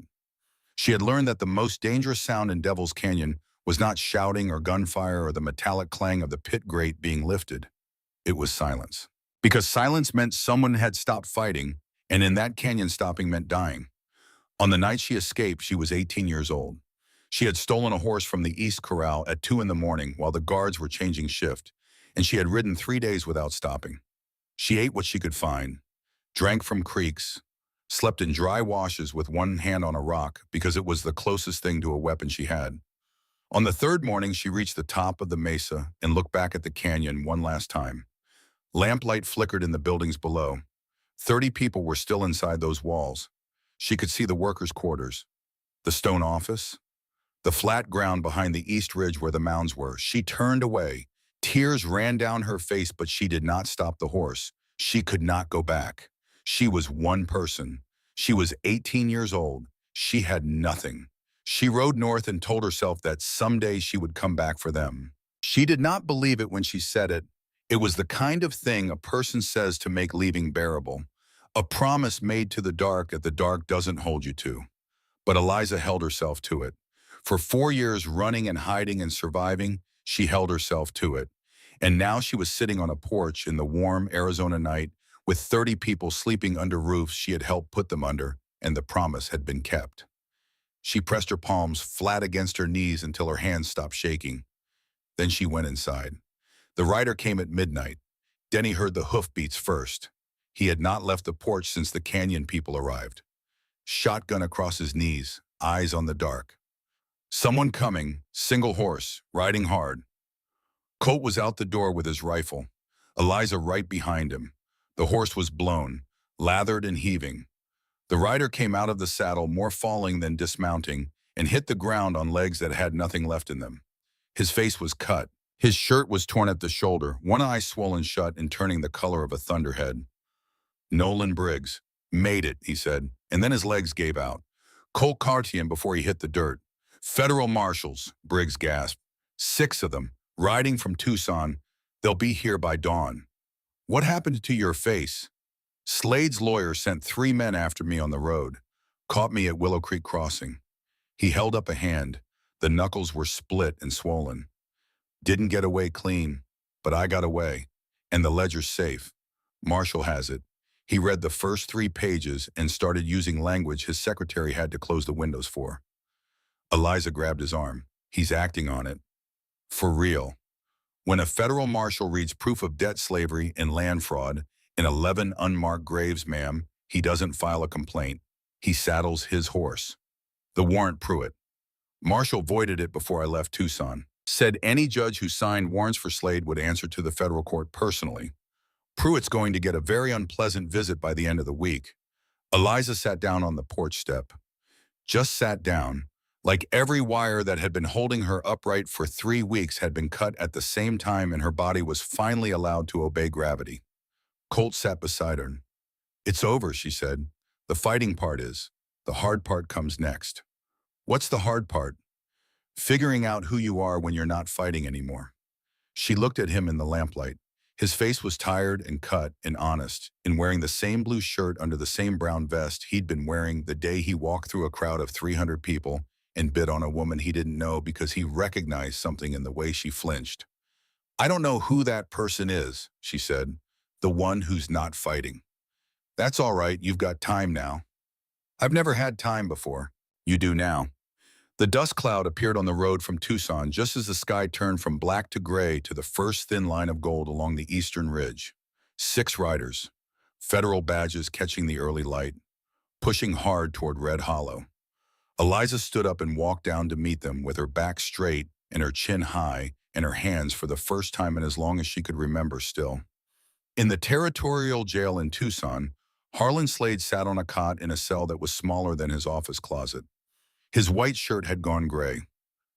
Speaker 1: She had learned that the most dangerous sound in Devil's Canyon was not shouting or gunfire or the metallic clang of the pit grate being lifted. It was silence. Because silence meant someone had stopped fighting, and in that canyon stopping meant dying. On the night she escaped, she was 18 years old. She had stolen a horse from the East Corral at 2 in the morning while the guards were changing shift, and she had ridden 3 days without stopping. She ate what she could find, drank from creeks, slept in dry washes with one hand on a rock because it was the closest thing to a weapon she had. On the 3rd morning, she reached the top of the mesa and looked back at the canyon one last time. Lamplight flickered in the buildings below. 30 people were still inside those walls. She could see the workers' quarters, the stone office, the flat ground behind the east ridge where the mounds were. She turned away. Tears ran down her face, but she did not stop the horse. She could not go back. She was one person. She was 18 years old. She had nothing. She rode north and told herself that someday she would come back for them. She did not believe it when she said it. It was the kind of thing a person says to make leaving bearable. A promise made to the dark that the dark doesn't hold you to. But Eliza held herself to it. For 4 years running and hiding and surviving, she held herself to it. And now she was sitting on a porch in the warm Arizona night with 30 people sleeping under roofs she had helped put them under, and the promise had been kept. She pressed her palms flat against her knees until her hands stopped shaking. Then she went inside. The rider came at midnight. Denny heard the hoofbeats first. He had not left the porch since the canyon people arrived. Shotgun across his knees, eyes on the dark. Someone coming, single horse, riding hard. Colt was out the door with his rifle. Eliza right behind him. The horse was blown, lathered and heaving. The rider came out of the saddle more falling than dismounting and hit the ground on legs that had nothing left in them. His face was cut. His shirt was torn at the shoulder, one eye swollen shut and turning the color of a thunderhead. Nolan Briggs. Made it, he said, and then his legs gave out. Colt caught him before he hit the dirt. Federal marshals, Briggs gasped. 6 of them, riding from Tucson. They'll be here by dawn. What happened to your face? Slade's lawyer sent 3 men after me on the road. Caught me at Willow Creek Crossing. He held up a hand. The knuckles were split and swollen. Didn't get away clean, but I got away. And the ledger's safe. Marshall has it. He read the first 3 pages and started using language his secretary had to close the windows for. Eliza grabbed his arm. He's acting on it. For real. When a federal marshal reads proof of debt slavery and land fraud in 11 unmarked graves, ma'am, he doesn't file a complaint. He saddles his horse. The warrant Pruitt. Marshall voided it before I left Tucson. Said any judge who signed warrants for Slade would answer to the federal court personally. Pruitt's going to get a very unpleasant visit by the end of the week. Eliza sat down on the porch step. Just sat down, like every wire that had been holding her upright for 3 weeks had been cut at the same time and her body was finally allowed to obey gravity. Colt sat beside her. It's over, she said. The fighting part is. The hard part comes next. What's the hard part? Figuring out who you are when you're not fighting anymore. She looked at him in the lamplight. His face was tired and cut and honest, in wearing the same blue shirt under the same brown vest he'd been wearing the day he walked through a crowd of 300 people and bit on a woman he didn't know because he recognized something in the way she flinched. I don't know who that person is, she said. The one who's not fighting. That's all right, you've got time now. I've never had time before. You do now. The dust cloud appeared on the road from Tucson just as the sky turned from black to gray to the first thin line of gold along the eastern ridge. 6 riders, federal badges catching the early light, pushing hard toward Red Hollow. Eliza stood up and walked down to meet them with her back straight and her chin high and her hands for the first time in as long as she could remember still. In the territorial jail in Tucson, Harlan Slade sat on a cot in a cell that was smaller than his office closet. His white shirt had gone gray.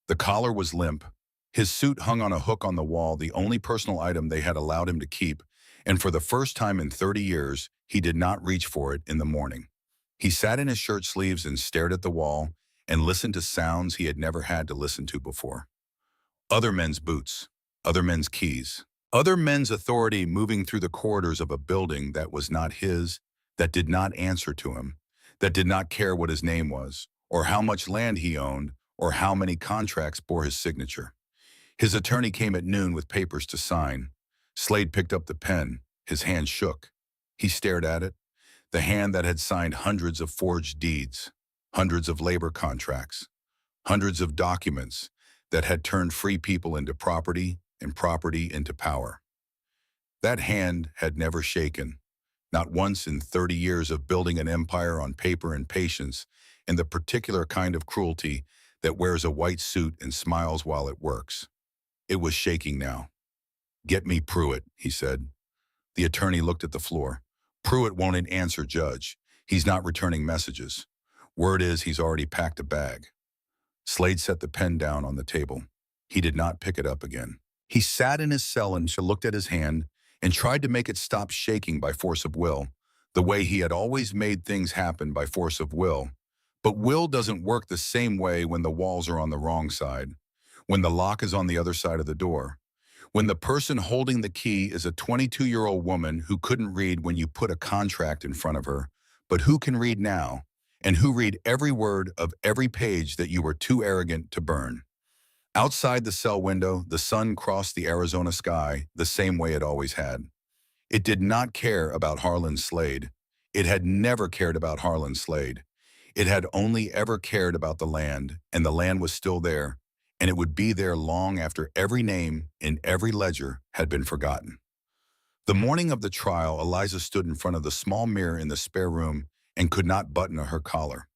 Speaker 1: The collar was limp. His suit hung on a hook on the wall, the only personal item they had allowed him to keep, and for the first time in 30 years, he did not reach for it in the morning. He sat in his shirt sleeves and stared at the wall and listened to sounds he had never had to listen to before. Other men's boots, other men's keys, other men's authority moving through the corridors of a building that was not his, that did not answer to him, that did not care what his name was, or how much land he owned, or how many contracts bore his signature. His attorney came at noon with papers to sign. Slade picked up the pen. His hand shook. He stared at it, the hand that had signed hundreds of forged deeds, hundreds of labor contracts, hundreds of documents that had turned free people into property and property into power. That hand had never shaken, not once in 30 years of building an empire on paper and patience, and the particular kind of cruelty that wears a white suit and smiles while it works. It was shaking now. "Get me Pruitt," he said. The attorney looked at the floor. "Pruitt won't answer, Judge. He's not returning messages. Word is he's already packed a bag." Slade set the pen down on the table. He did not pick it up again. He sat in his cell and looked at his hand and tried to make it stop shaking by force of will, the way he had always made things happen by force of will. But will doesn't work the same way when the walls are on the wrong side, when the lock is on the other side of the door, when the person holding the key is a 22-year-old woman who couldn't read when you put a contract in front of her, but who can read now, and who read every word of every page that you were too arrogant to burn. Outside the cell window, the sun crossed the Arizona sky the same way it always had. It did not care about Harlan Slade. It had never cared about Harlan Slade. It had only ever cared about the land, and the land was still there, and it would be there long after every name in every ledger had been forgotten. The morning of the trial, Eliza stood in front of the small mirror in the spare room and could not button her collar.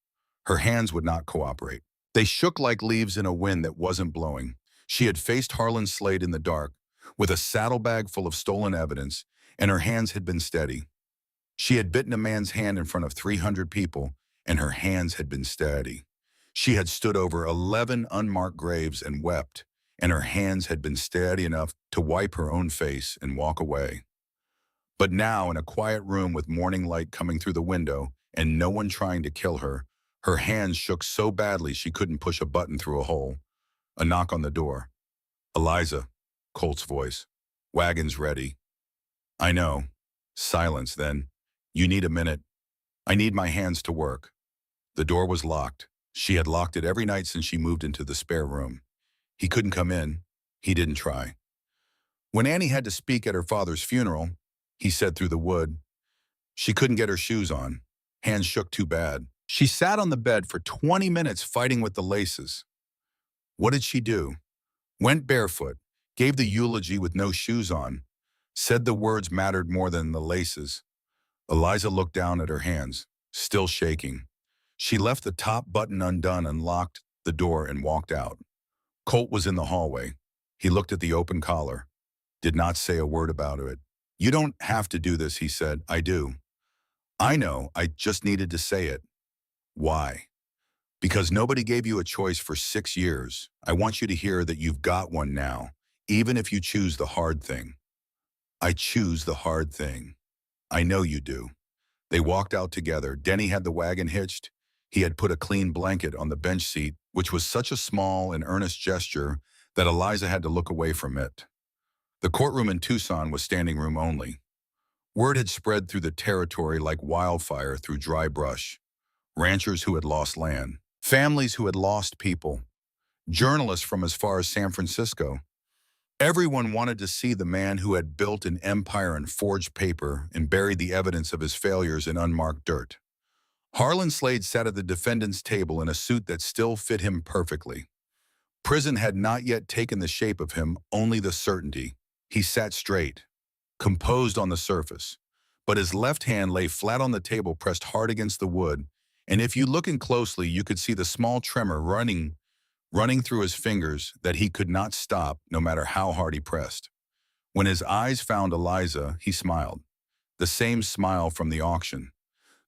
Speaker 1: Her hands would not cooperate. They shook like leaves in a wind that wasn't blowing. She had faced Harlan Slade in the dark, with a saddlebag full of stolen evidence, and her hands had been steady. She had bitten a man's hand in front of 300 people, and her hands had been steady. She had stood over 11 unmarked graves and wept, and her hands had been steady enough to wipe her own face and walk away. But now, in a quiet room with morning light coming through the window and no one trying to kill her, her hands shook so badly she couldn't push a button through a hole. A knock on the door. "Eliza," Colt's voice. "Wagon's ready." "I know." Silence then. "You need a minute. I need my hands to work." The door was locked. She had locked it every night since she moved into the spare room. He couldn't come in. He didn't try. When Annie had to speak at her father's funeral, he said through the wood, she couldn't get her shoes on. Hands shook too bad. She sat on the bed for 20 minutes fighting with the laces. What did she do? Went barefoot, gave the eulogy with no shoes on, said the words mattered more than the laces. Eliza looked down at her hands, still shaking. She left the top button undone and locked the door and walked out. Colt was in the hallway. He looked at the open collar, did not say a word about it. "You don't have to do this," he said. "I do." "I know, I just needed to say it." "Why?" "Because nobody gave you a choice for 6 years. I want you to hear that you've got one now, even if you choose the hard thing." "I choose the hard thing." "I know you do." They walked out together. Denny had the wagon hitched. He had put a clean blanket on the bench seat, which was such a small and earnest gesture that Eliza had to look away from it. The courtroom in Tucson was standing room only. Word had spread through the territory like wildfire through dry brush. Ranchers who had lost land, families who had lost people, journalists from as far as San Francisco. Everyone wanted to see the man who had built an empire in forged paper and buried the evidence of his failures in unmarked dirt. Harlan Slade sat at the defendant's table in a suit that still fit him perfectly. Prison had not yet taken the shape of him, only the certainty. He sat straight, composed on the surface, but his left hand lay flat on the table pressed hard against the wood, and if you look in closely you could see the small tremor running running through his fingers that he could not stop no matter how hard he pressed. When his eyes found Eliza, he smiled. The same smile from the auction,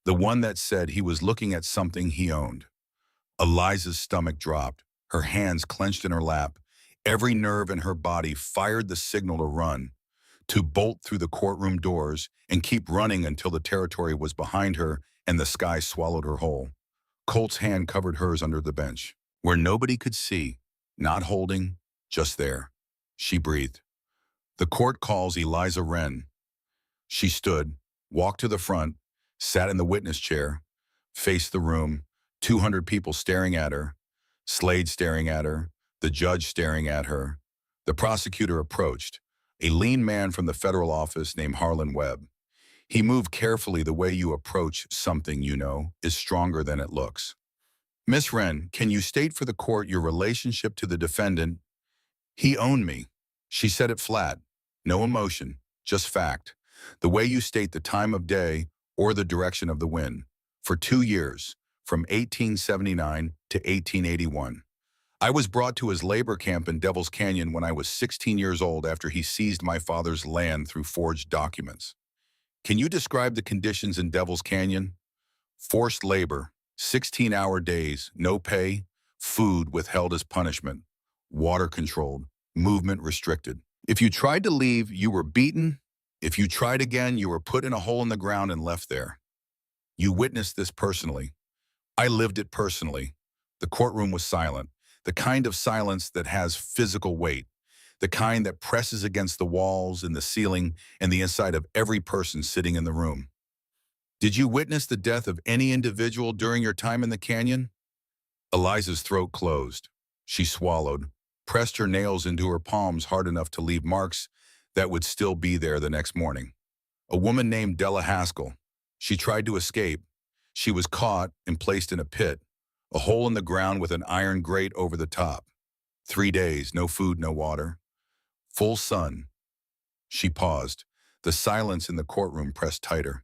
Speaker 1: the one that said he was looking at something he owned. Eliza's stomach dropped, her hands clenched in her lap. Every nerve in her body fired the signal to run, to bolt through the courtroom doors and keep running until the territory was behind her and the sky swallowed her whole. Colt's hand covered hers under the bench, where nobody could see, not holding, just there. She breathed. The court calls Eliza Wren. She stood, walked to the front, sat in the witness chair, faced the room, 200 people staring at her, Slade staring at her, the judge staring at her. The prosecutor approached, a lean man from the federal office named Harlan Webb. He moved carefully. The way you approach something you know is stronger than it looks. Miss Wren, can you state for the court your relationship to the defendant? He owned me. She said it flat. No emotion, just fact. The way you state the time of day or the direction of the wind. For 2 years, from 1879 to 1881. I was brought to his labor camp in Devil's Canyon when I was 16 years old after he seized my father's land through forged documents. Can you describe the conditions in Devil's Canyon? Forced labor, 16-hour days, no pay, food withheld as punishment, water controlled, movement restricted. If you tried to leave, you were beaten. If you tried again, you were put in a hole in the ground and left there. You witnessed this personally. I lived it personally. The courtroom was silent, the kind of silence that has physical weight, the kind that presses against the walls and the ceiling and the inside of every person sitting in the room. Did you witness the death of any individual during your time in the canyon? Eliza's throat closed. She swallowed, pressed her nails into her palms hard enough to leave marks that would still be there the next morning. A woman named Della Haskell. She tried to escape. She was caught and placed in a pit, a hole in the ground with an iron grate over the top. 3 days, no food, no water. Full sun. She paused. The silence in the courtroom pressed tighter.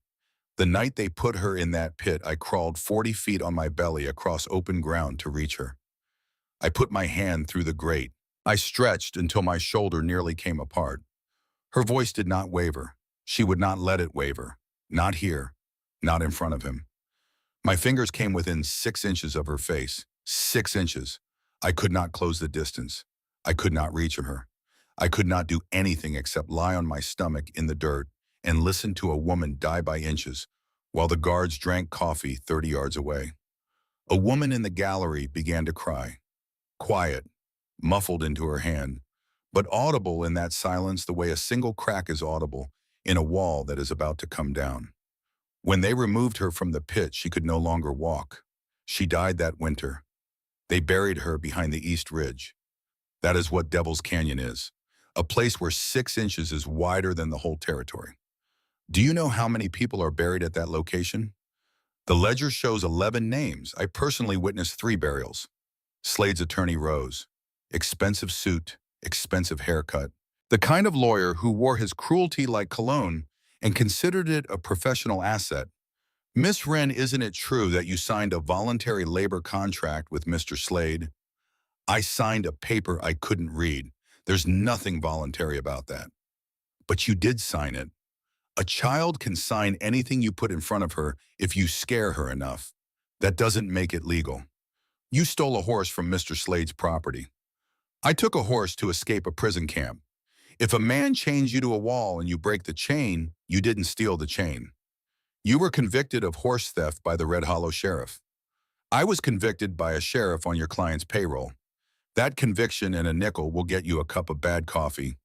Speaker 1: The night they put her in that pit, I crawled 40 feet on my belly across open ground to reach her. I put my hand through the grate. I stretched until my shoulder nearly came apart. Her voice did not waver. She would not let it waver. Not here. Not in front of him. My fingers came within 6 inches of her face. 6 inches. I could not close the distance. I could not reach her. I could not do anything except lie on my stomach in the dirt and listen to a woman die by inches while the guards drank coffee 30 yards away. A woman in the gallery began to cry. Quiet, muffled into her hand, but audible in that silence the way a single crack is audible in a wall that is about to come down. When they removed her from the pit, she could no longer walk. She died that winter. They buried her behind the East Ridge. That is what Devil's Canyon is, a place where 6 inches is wider than the whole territory. Do you know how many people are buried at that location? The ledger shows 11 names. I personally witnessed 3 burials. Slade's attorney rose. Expensive suit, expensive haircut. The kind of lawyer who wore his cruelty like cologne and considered it a professional asset. Miss Wren, isn't it true that you signed a voluntary labor contract with Mr. Slade? I signed a paper I couldn't read. There's nothing voluntary about that. But you did sign it. A child can sign anything you put in front of her if you scare her enough. That doesn't make it legal. You stole a horse from Mr. Slade's property. I took a horse to escape a prison camp. If a man chains you to a wall and you break the chain, you didn't steal the chain. You were convicted of horse theft by the Red Hollow sheriff. I was convicted by a sheriff on your client's payroll. That conviction and a nickel will get you a cup of bad coffee.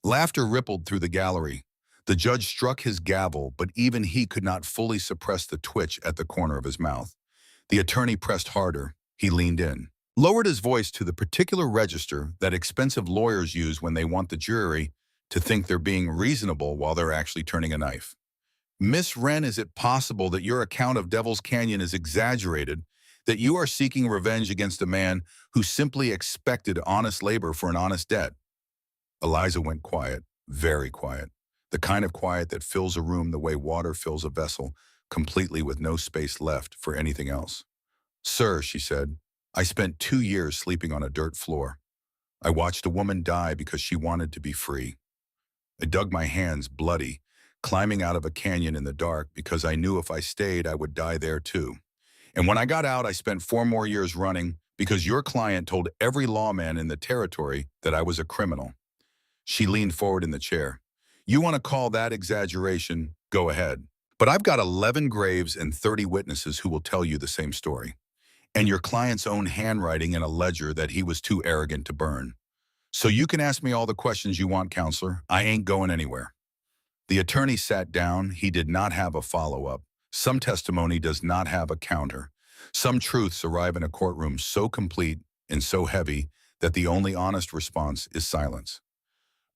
Speaker 1: Laughter rippled through the gallery. The judge struck his gavel, but even he could not fully suppress the twitch at the corner of his mouth. The attorney pressed harder. He leaned in, lowered his voice to the particular register that expensive lawyers use when they want the jury to think they're being reasonable while they're actually turning a knife. Miss Wren, is it possible that your account of Devil's Canyon is exaggerated, that you are seeking revenge against a man who simply expected honest labor for an honest debt? Eliza went quiet, very quiet, the kind of quiet that fills a room the way water fills a vessel, completely with no space left for anything else. Sir, she said, I spent 2 years sleeping on a dirt floor. I watched a woman die because she wanted to be free. I dug my hands bloody, climbing out of a canyon in the dark because I knew if I stayed, I would die there too. And when I got out, I spent 4 more years running because your client told every lawman in the territory that I was a criminal. She leaned forward in the chair. You want to call that exaggeration? Go ahead. But I've got 11 graves and 30 witnesses who will tell you the same story. And your client's own handwriting in a ledger that he was too arrogant to burn. So you can ask me all the questions you want, counselor. I ain't going anywhere. The attorney sat down. He did not have a follow-up. Some testimony does not have a counter. Some truths arrive in a courtroom so complete and so heavy that the only honest response is silence.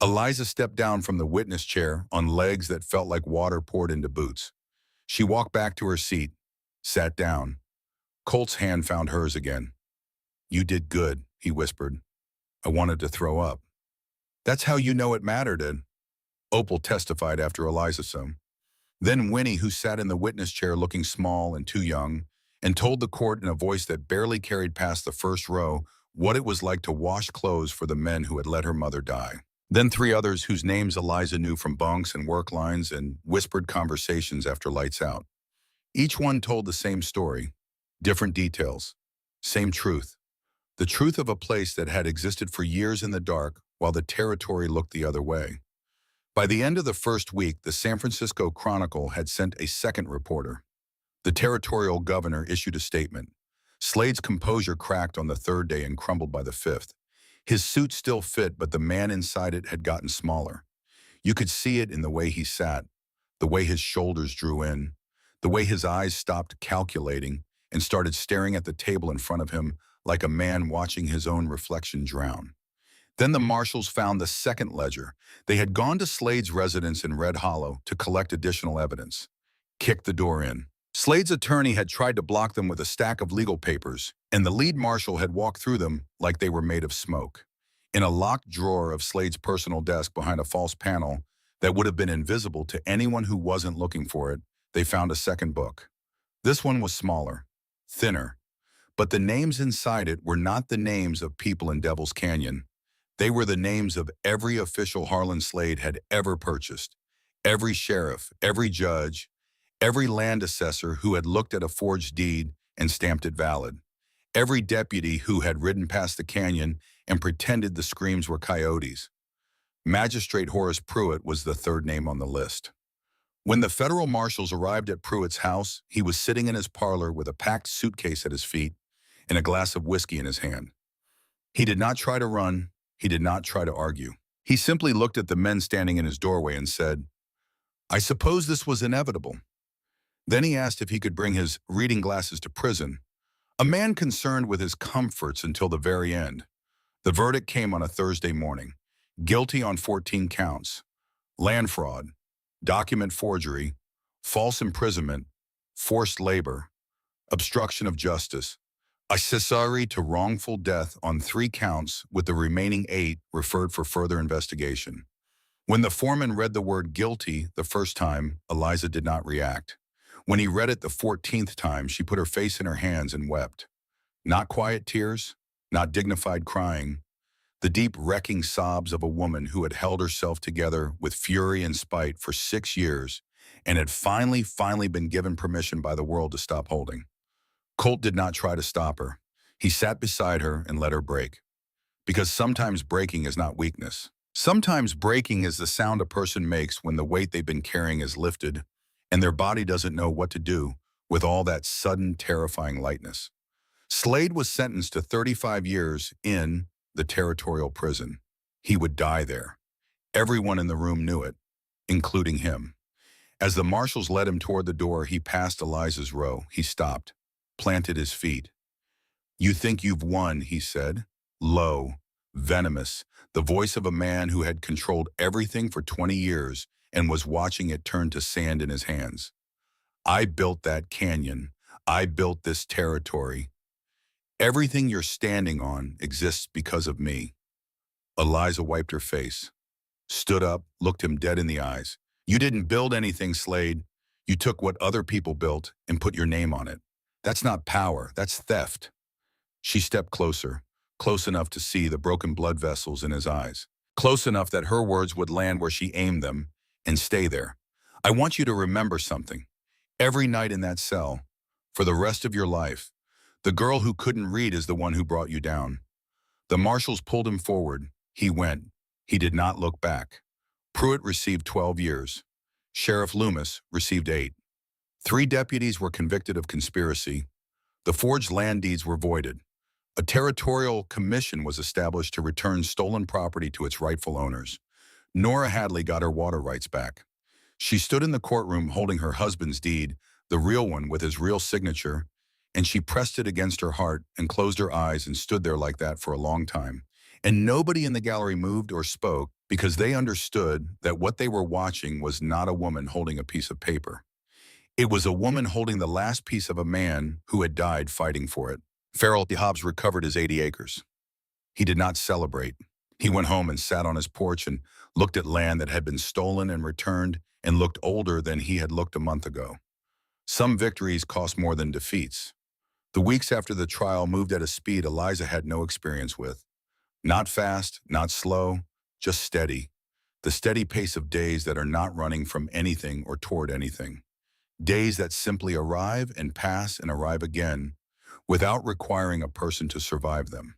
Speaker 1: Eliza stepped down from the witness chair on legs that felt like water poured into boots. She walked back to her seat, sat down. Colt's hand found hers again. You did good, he whispered. I wanted to throw up. That's how you know it mattered, Ed. Opal testified after Eliza some. Then Winnie, who sat in the witness chair looking small and too young, and told the court in a voice that barely carried past the first row what it was like to wash clothes for the men who had let her mother die. Then three others whose names Eliza knew from bunks and work lines and whispered conversations after lights out. Each one told the same story, different details, same truth. The truth of a place that had existed for years in the dark while the territory looked the other way. By the end of the first week, the San Francisco Chronicle had sent a second reporter. The territorial governor issued a statement. Slade's composure cracked on the third day and crumbled by the fifth. His suit still fit, but the man inside it had gotten smaller. You could see it in the way he sat, the way his shoulders drew in, the way his eyes stopped calculating and started staring at the table in front of him like a man watching his own reflection drown. Then the marshals found the second ledger. They had gone to Slade's residence in Red Hollow to collect additional evidence. Kicked the door in. Slade's attorney had tried to block them with a stack of legal papers, and the lead marshal had walked through them like they were made of smoke. In a locked drawer of Slade's personal desk behind a false panel that would have been invisible to anyone who wasn't looking for it, they found a second book. This one was smaller, thinner, but the names inside it were not the names of people in Devil's Canyon. They were the names of every official Harlan Slade had ever purchased, every sheriff, every judge, every land assessor who had looked at a forged deed and stamped it valid, every deputy who had ridden past the canyon and pretended the screams were coyotes. Magistrate Horace Pruitt was the third name on the list. When the federal marshals arrived at Pruitt's house, he was sitting in his parlor with a packed suitcase at his feet and a glass of whiskey in his hand. He did not try to run. He did not try to argue. He simply looked at the men standing in his doorway and said, I suppose this was inevitable. Then he asked if he could bring his reading glasses to prison, a man concerned with his comforts until the very end. The verdict came on a Thursday morning. Guilty on 14 counts. Land fraud, document forgery, false imprisonment, forced labor, obstruction of justice, accessory to wrongful death on 3 counts with the remaining 8 referred for further investigation. When the foreman read the word guilty the first time, Eliza did not react. When he read it the 14th time, she put her face in her hands and wept. Not quiet tears, not dignified crying, the deep wrecking sobs of a woman who had held herself together with fury and spite for 6 years and had finally been given permission by the world to stop holding. Colt did not try to stop her. He sat beside her and let her break. Because sometimes breaking is not weakness. Sometimes breaking is the sound a person makes when the weight they've been carrying is lifted and their body doesn't know what to do with all that sudden, terrifying lightness. Slade was sentenced to 35 years in the territorial prison. He would die there. Everyone in the room knew it, including him. As the marshals led him toward the door, he passed Eliza's row. He stopped, planted his feet. You think you've won, he said, low, venomous, the voice of a man who had controlled everything for 20 years and was watching it turn to sand in his hands. I built that canyon. I built this territory. Everything you're standing on exists because of me. Eliza wiped her face, stood up, looked him dead in the eyes. You didn't build anything, Slade. You took what other people built and put your name on it. That's not power, that's theft. She stepped closer, close enough to see the broken blood vessels in his eyes, close enough that her words would land where she aimed them and stay there. I want you to remember something. Every night in that cell, for the rest of your life, the girl who couldn't read is the one who brought you down. The marshals pulled him forward. He went. He did not look back. Pruitt received 12 years. Sheriff Loomis received 8. 3 deputies were convicted of conspiracy. The forged land deeds were voided. A territorial commission was established to return stolen property to its rightful owners. Nora Hadley got her water rights back. She stood in the courtroom holding her husband's deed, the real one with his real signature, and she pressed it against her heart and closed her eyes and stood there like that for a long time. And nobody in the gallery moved or spoke because they understood that what they were watching was not a woman holding a piece of paper. It was a woman holding the last piece of a man who had died fighting for it. Farrell Hobbs recovered his 80 acres. He did not celebrate. He went home and sat on his porch and looked at land that had been stolen and returned and looked older than he had looked a month ago. Some victories cost more than defeats. The weeks after the trial moved at a speed Eliza had no experience with. Not fast, not slow, just steady. The steady pace of days that are not running from anything or toward anything. Days that simply arrive and pass and arrive again without requiring a person to survive them.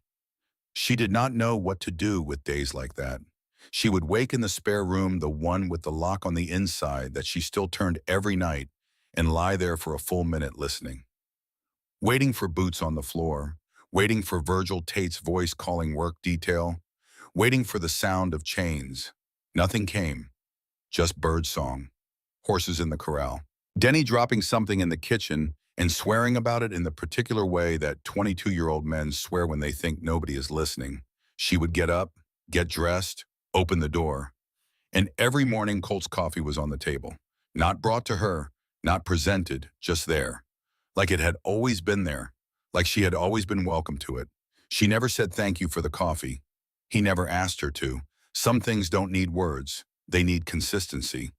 Speaker 1: She did not know what to do with days like that. She would wake in the spare room, the one with the lock on the inside that she still turned every night, and lie there for a full minute listening. Waiting for boots on the floor, waiting for Virgil Tate's voice calling work detail, waiting for the sound of chains. Nothing came, just bird song, horses in the corral. Denny dropping something in the kitchen and swearing about it in the particular way that 22-year-old men swear when they think nobody is listening. She would get up, get dressed, open the door. And every morning Colt's coffee was on the table. Not brought to her, not presented, just there. Like it had always been there. Like she had always been welcome to it. She never said thank you for the coffee. He never asked her to. Some things don't need words. They need consistency.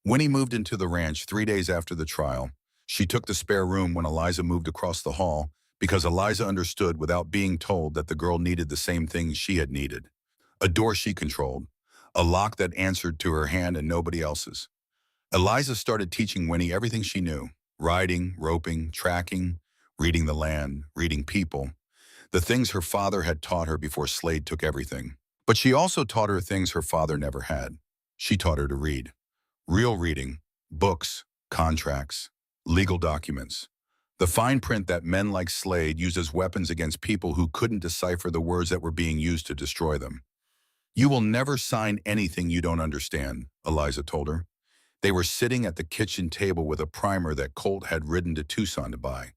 Speaker 1: Winnie moved into the ranch 3 days after the trial. She took the spare room when Eliza moved across the hall because Eliza understood without being told that the girl needed the same things she had needed. A door she controlled. A lock that answered to her hand and nobody else's. Eliza started teaching Winnie everything she knew. Riding, roping, tracking, reading the land, reading people. The things her father had taught her before Slade took everything. But she also taught her things her father never had. She taught her to read. Real reading, books, contracts, legal documents. The fine print that men like Slade used as weapons against people who couldn't decipher the words that were being used to destroy them. You will never sign anything you don't understand, Eliza told her. They were sitting at the kitchen table with a primer that Colt had ridden to Tucson to buy.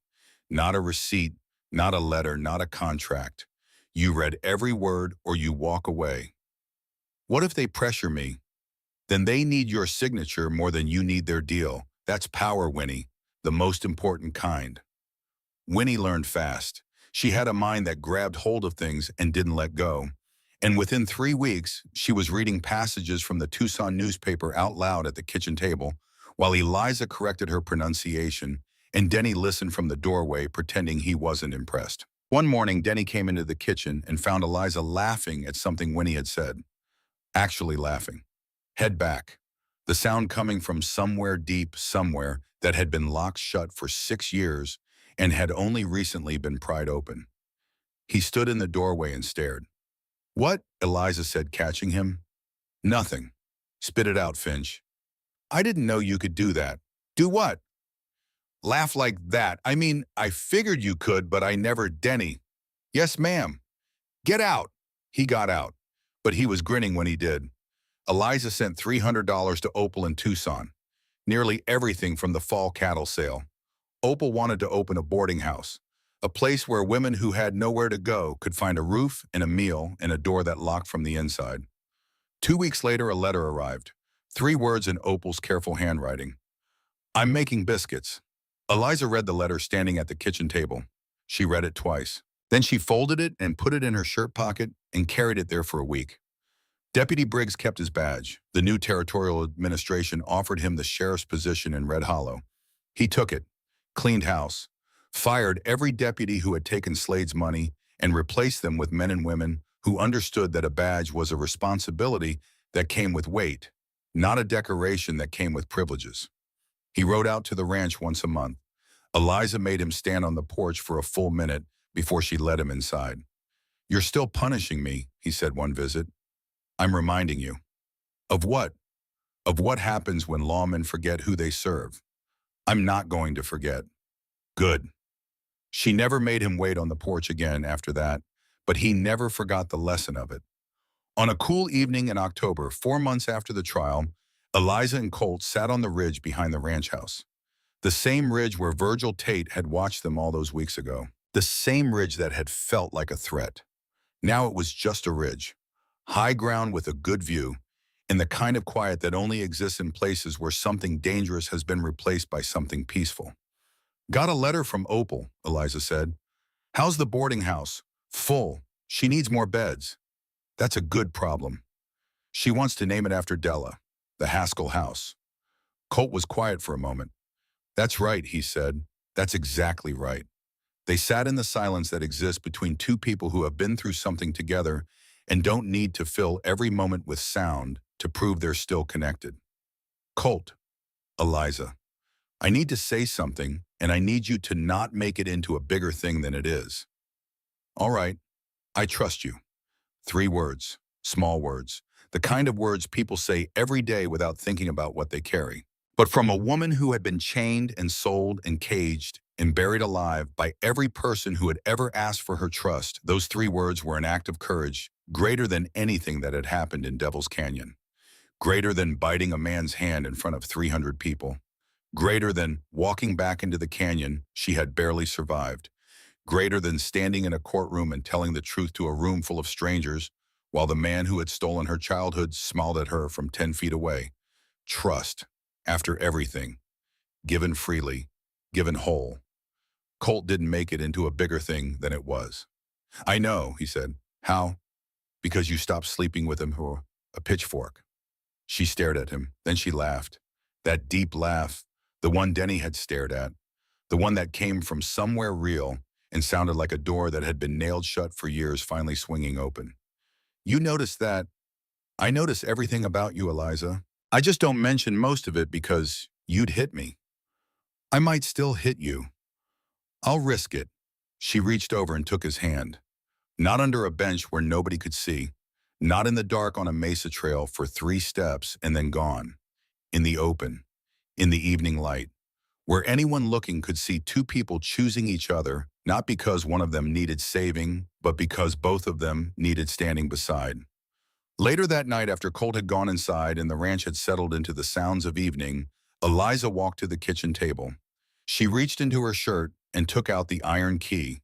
Speaker 1: Not a receipt, not a letter, not a contract. You read every word or you walk away. What if they pressure me? Then they need your signature more than you need their deal. That's power, Winnie, the most important kind. Winnie learned fast. She had a mind that grabbed hold of things and didn't let go. And within 3 weeks, she was reading passages from the Tucson newspaper out loud at the kitchen table, while Eliza corrected her pronunciation, and Denny listened from the doorway, pretending he wasn't impressed. One morning, Denny came into the kitchen and found Eliza laughing at something Winnie had said. Actually laughing. Head back. The sound coming from somewhere deep, somewhere, that had been locked shut for 6 years and had only recently been pried open. He stood in the doorway and stared. What? Eliza said, catching him. Nothing. Spit it out, Finch. I didn't know you could do that. Do what? Laugh like that. I mean, I figured you could, but I never. Denny. Yes, ma'am. Get out. He got out, but he was grinning when he did. Eliza sent $300 to Opal in Tucson. Nearly everything from the fall cattle sale. Opal wanted to open a boarding house. A place where women who had nowhere to go could find a roof and a meal and a door that locked from the inside. 2 weeks later, a letter arrived. 3 words in Opal's careful handwriting. I'm making biscuits. Eliza read the letter standing at the kitchen table. She read it twice. Then she folded it and put it in her shirt pocket and carried it there for a week. Deputy Briggs kept his badge. The new territorial administration offered him the sheriff's position in Red Hollow. He took it, cleaned house, fired every deputy who had taken Slade's money, and replaced them with men and women who understood that a badge was a responsibility that came with weight, not a decoration that came with privileges. He rode out to the ranch once a month. Eliza made him stand on the porch for a full minute before she let him inside. "You're still punishing me," he said one visit. "I'm reminding you." "Of what?" "Of what happens when lawmen forget who they serve." "I'm not going to forget." "Good." She never made him wait on the porch again after that, but he never forgot the lesson of it. On a cool evening in October, 4 months after the trial, Eliza and Colt sat on the ridge behind the ranch house. The same ridge where Virgil Tate had watched them all those weeks ago. The same ridge that had felt like a threat. Now it was just a ridge. High ground with a good view, and the kind of quiet that only exists in places where something dangerous has been replaced by something peaceful. "Got a letter from Opal," Eliza said. "How's the boarding house?" "Full. She needs more beds." "That's a good problem." "She wants to name it after Della, the Haskell house." Colt was quiet for a moment. "That's right," he said. "That's exactly right." They sat in the silence that exists between two people who have been through something together and don't need to fill every moment with sound to prove they're still connected. "Colt," Eliza, "I need to say something, and I need you to not make it into a bigger thing than it is." "All right, I trust you." 3 words, small words, the kind of words people say every day without thinking about what they carry. But from a woman who had been chained and sold and caged and buried alive by every person who had ever asked for her trust, those 3 words were an act of courage greater than anything that had happened in Devil's Canyon. Greater than biting a man's hand in front of 300 people. Greater than walking back into the canyon she had barely survived. Greater than standing in a courtroom and telling the truth to a room full of strangers while the man who had stolen her childhood smiled at her from 10 feet away. Trust, after everything, given freely, given whole. Colt didn't make it into a bigger thing than it was. "I know," he said. "How?" "Because you stopped sleeping with him for a pitchfork." She stared at him, then she laughed. That deep laugh, the one Denny had stared at, the one that came from somewhere real and sounded like a door that had been nailed shut for years finally swinging open. "You noticed that. I notice everything about you, Eliza. I just don't mention most of it because you'd hit me. I might still hit you. I'll risk it." She reached over and took his hand. Not under a bench where nobody could see. Not in the dark on a mesa trail for 3 steps and then gone. In the open. In the evening light. Where anyone looking could see two people choosing each other, not because one of them needed saving, but because both of them needed standing beside. Later that night, after Colt had gone inside and the ranch had settled into the sounds of evening, Eliza walked to the kitchen table. She reached into her shirt and took out the iron key,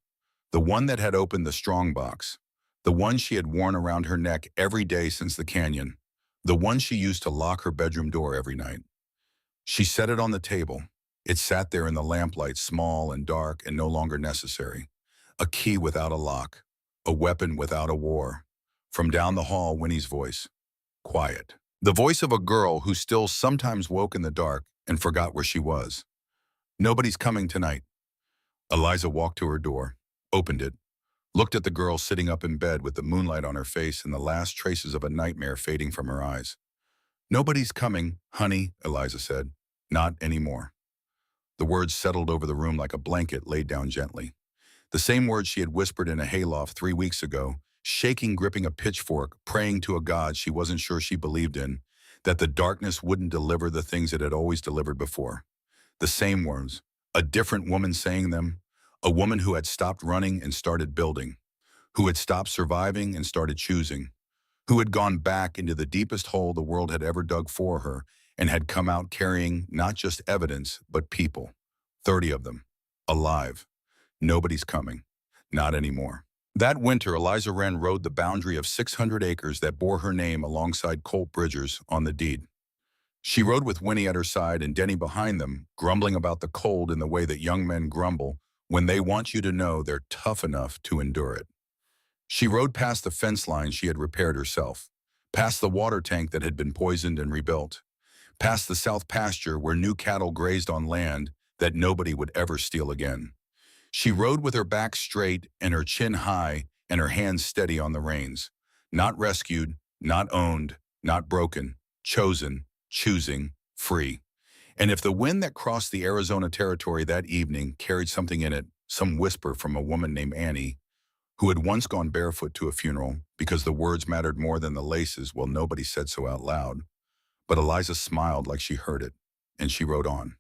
Speaker 1: the one that had opened the strong box, the one she had worn around her neck every day since the canyon, the one she used to lock her bedroom door every night. She set it on the table. It sat there in the lamplight, small and dark and no longer necessary. A key without a lock, a weapon without a war. From down the hall, Winnie's voice. Quiet. The voice of a girl who still sometimes woke in the dark and forgot where she was. "Nobody's coming tonight." Eliza walked to her door, opened it, looked at the girl sitting up in bed with the moonlight on her face and the last traces of a nightmare fading from her eyes. "Nobody's coming, honey," Eliza said. "Not anymore." The words settled over the room like a blanket laid down gently. The same words she had whispered in a hayloft 3 weeks ago, shaking, gripping a pitchfork, praying to a God she wasn't sure she believed in, that the darkness wouldn't deliver the things it had always delivered before. The same words, a different woman saying them, a woman who had stopped running and started building, who had stopped surviving and started choosing, who had gone back into the deepest hole the world had ever dug for her and had come out carrying not just evidence, but people. 30 of them, alive. Nobody's coming. Not anymore. That winter, Eliza Wren rode the boundary of 600 acres that bore her name alongside Colt Bridgers on the deed. She rode with Winnie at her side and Denny behind them, grumbling about the cold in the way that young men grumble when they want you to know they're tough enough to endure it. She rode past the fence line she had repaired herself, past the water tank that had been poisoned and rebuilt, past the south pasture where new cattle grazed on land that nobody would ever steal again. She rode with her back straight and her chin high and her hands steady on the reins. Not rescued, not owned, not broken, chosen, choosing, free. And if the wind that crossed the Arizona territory that evening carried something in it, some whisper from a woman named Annie, who had once gone barefoot to a funeral because the words mattered more than the laces, well, nobody said so out loud. But Eliza smiled like she heard it, and she rode on.